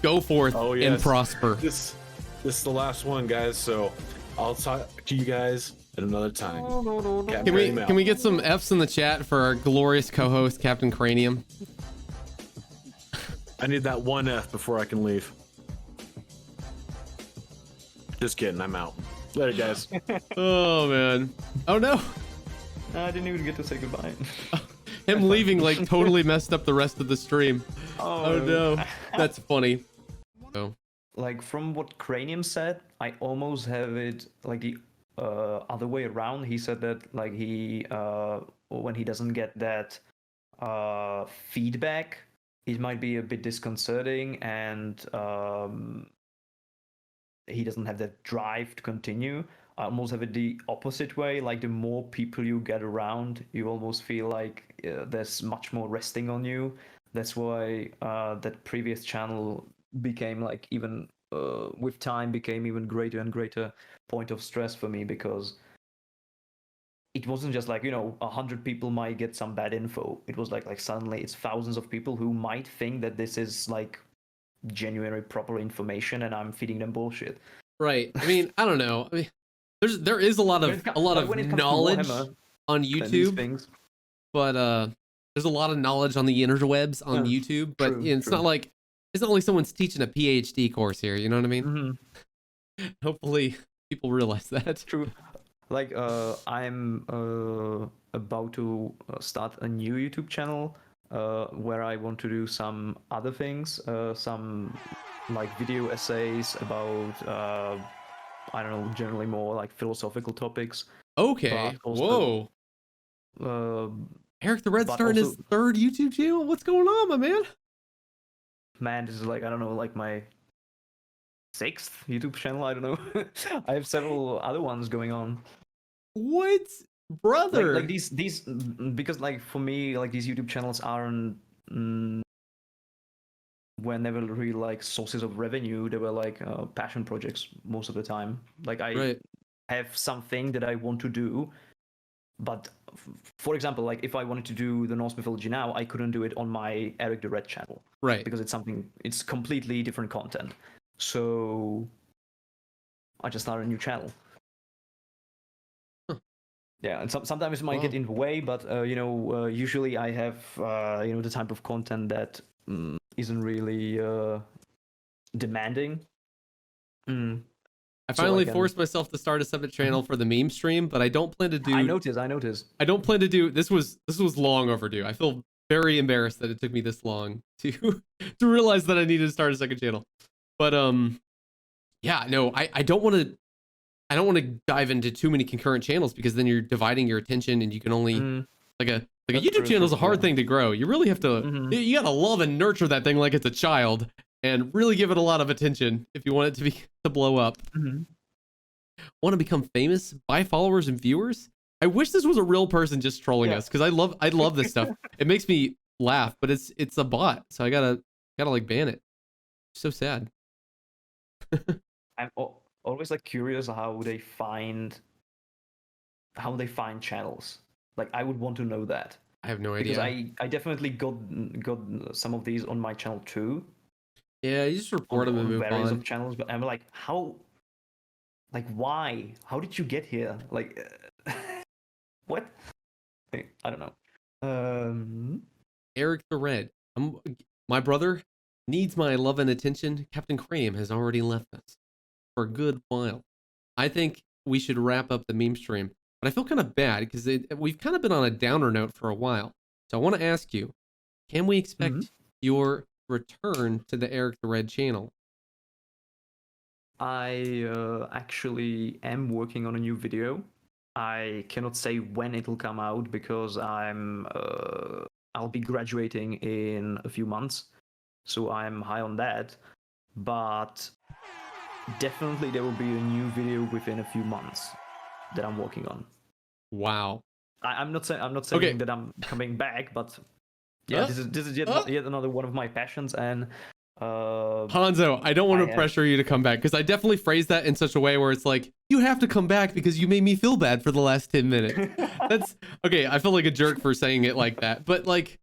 Go forth and prosper. This is the last one, guys. So I'll talk to you guys at another time. Can we get some F's in the chat for our glorious co-host, Captain Cranium? I need that one F before I can leave. Just kidding, I'm out. Later, guys. Oh man. Oh no. I didn't even get to say goodbye. Him leaving like totally messed up the rest of the stream. Oh no. That's funny. Oh. Like from what Cranium said, I almost have it like the other way around. He said that like he when he doesn't get that feedback, it might be a bit disconcerting, and he doesn't have that drive to continue. I almost have it the opposite way. Like the more people you get around, you almost feel like there's much more resting on you. That's why that previous channel became like even with time became even greater and greater point of stress for me, because it wasn't just like 100 people might get some bad info. It was like suddenly it's thousands of people who might think that this is like genuinely proper information, and I'm feeding them bullshit. Right. I mean, I don't know. I mean, there is a lot of knowledge on YouTube, but there's a lot of knowledge on the interwebs on YouTube. But it's not like someone's teaching a PhD course here. You know what I mean? Mm-hmm. Hopefully, people realize that. True. Like I'm about to start a new YouTube channel where I want to do some other things, some like video essays about I don't know, generally more like philosophical topics. Okay. Also, whoa. Erik the Red starting his third YouTube channel? What's going on, my man? Man, this is like, I don't know, like my 6th YouTube channel. I don't know. I have several other ones going on. What? Brother. Like these because like for me, like these YouTube channels aren't were never really like sources of revenue. They were like passion projects most of the time. Like I have something that I want to do, but for example, like if I wanted to do the Norse mythology now, I couldn't do it on my Erik the Red channel, right? Because it's completely different content. So I just started a new channel. Yeah, and sometimes it might get in the way, but usually I have the type of content that isn't really demanding. I finally forced myself to start a separate channel for the meme stream, but I don't plan to do. I noticed. I don't plan to do. This was long overdue. I feel very embarrassed that it took me this long to realize that I needed to start a second channel. But yeah, no, I don't want to. I don't want to dive into too many concurrent channels, because then you're dividing your attention, and you can only like a YouTube channel is a hard thing to grow. You really have to you gotta love and nurture that thing like it's a child, and really give it a lot of attention if you want it to blow up. Want to become famous, buy followers and viewers? I wish this was a real person just trolling us, because I love this stuff. It makes me laugh, but it's a bot, so I gotta like ban it. So sad. I'm always like curious how they find channels. Like I would want to know that. I have no Because idea. I definitely got some of these on my channel too. Yeah, you just report them and On move various on. of channels, but I'm like, how? Like, why? How did you get here? Like, what? I don't know. Erik the Red. My brother needs my love and attention. Captain Cranium has already left us for a good while. I think we should wrap up the meme stream, but I feel kind of bad because we've kind of been on a downer note for a while. So I want to ask you, can we expect your return to the Erik the Red channel? I actually am working on a new video. I cannot say when it'll come out because I'll be graduating in a few months, so I'm high on that. But definitely there will be a new video within a few months that I'm working on. Wow. I'm not saying Okay. that I'm coming back, but yeah, this is yet another one of my passions. And Hanzo, I don't want to pressure you to come back because I definitely phrased that in such a way where it's like, you have to come back because you made me feel bad for the last 10 minutes. That's okay. I feel like a jerk for saying it like that, but like,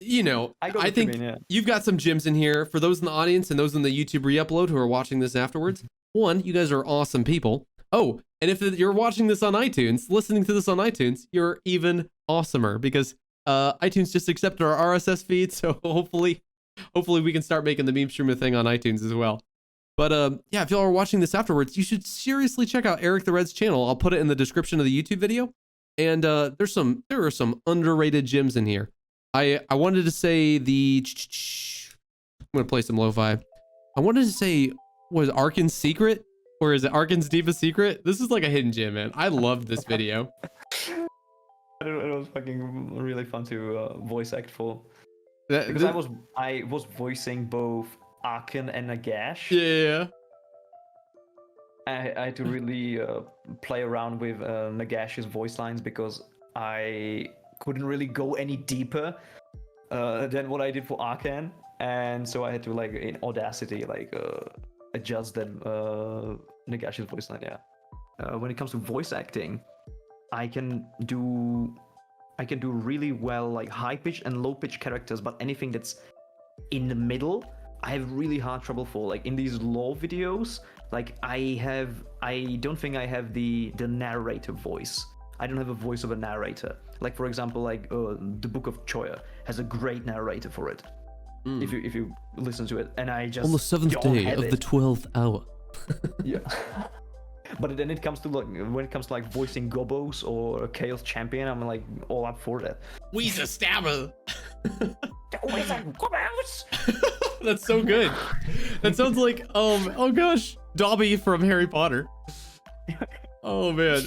you know, I think you've got some gems in here for those in the audience and those in the YouTube re-upload who are watching this afterwards. One, you guys are awesome people. Oh, and if you're watching this on iTunes, listening to this on iTunes, you're even awesomer because iTunes just accepted our RSS feed. So hopefully we can start making the meme stream a thing on iTunes as well. But yeah, if y'all are watching this afterwards, you should seriously check out Erik the Red's channel. I'll put it in the description of the YouTube video. And there are some underrated gems in here. I wanted to say I'm gonna play some lo-fi. I wanted to say, was Arkan's secret? Or is it Arkan's deepest secret? This is like a hidden gem, man. I loved this video. It was fucking really fun to voice act for. Because I was voicing both Arkan and Nagash. Yeah. I had to really play around with Nagash's voice lines because I couldn't really go any deeper than what I did for Arkan, and so I had to like in Audacity like adjust them Nagash's voice line. Yeah. When it comes to voice acting, I can do really well like high pitched and low pitched characters, but anything that's in the middle, I have really hard trouble for. Like in these lore videos, like I don't think I have the narrator voice. I don't have a voice of a narrator. Like for example, like the Book of Choya has a great narrator for it. If you listen to it, and I just on the 7th day of the 12th hour. Yeah. But then it comes to like when it comes to like voicing Gobos or Chaos Champion, I'm like all up for that. We's a stabber. Gobos. That's so good. That sounds like oh gosh, Dobby from Harry Potter. Oh man.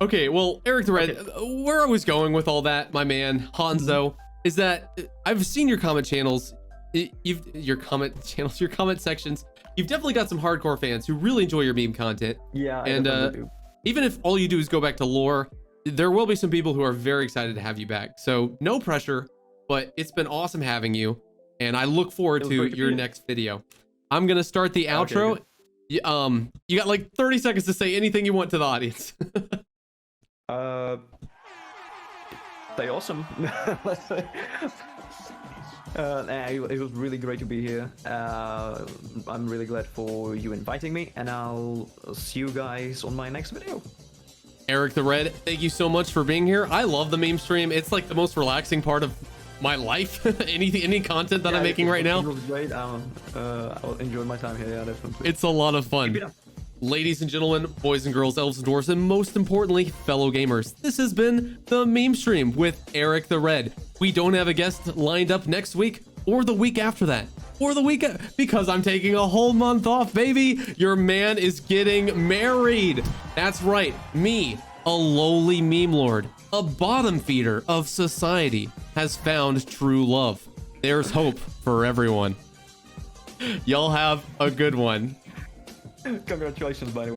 Okay, well, Erik the Red, where I was going with all that, my man Hanzo, is that I've seen your comment channels, your comment sections. You've definitely got some hardcore fans who really enjoy your meme content. Yeah, and even if all you do is go back to lore, there will be some people who are very excited to have you back. So no pressure, but it's been awesome having you, and I look forward to your next video. I'm gonna start the outro. Okay, you got like 30 seconds to say anything you want to the audience. Stay awesome. It was really great to be here. I'm really glad for you inviting me, and I'll see you guys on my next video. Erik the Red, thank you so much for being here. I love the meme stream. It's like the most relaxing part of my life. any content that I'm making right now. It was great. I'll enjoy my time here. Yeah, definitely. It's a lot of fun. Ladies and gentlemen, boys and girls, elves and dwarves, and most importantly, fellow gamers, this has been the meme stream with Erik the Red. We don't have a guest lined up next week or the week after that or the week because I'm taking a whole month off, baby. Your man is getting married. That's right. Me, a lowly meme lord, a bottom feeder of society, has found true love. There's hope for everyone. Y'all have a good one. Congratulations, by the way.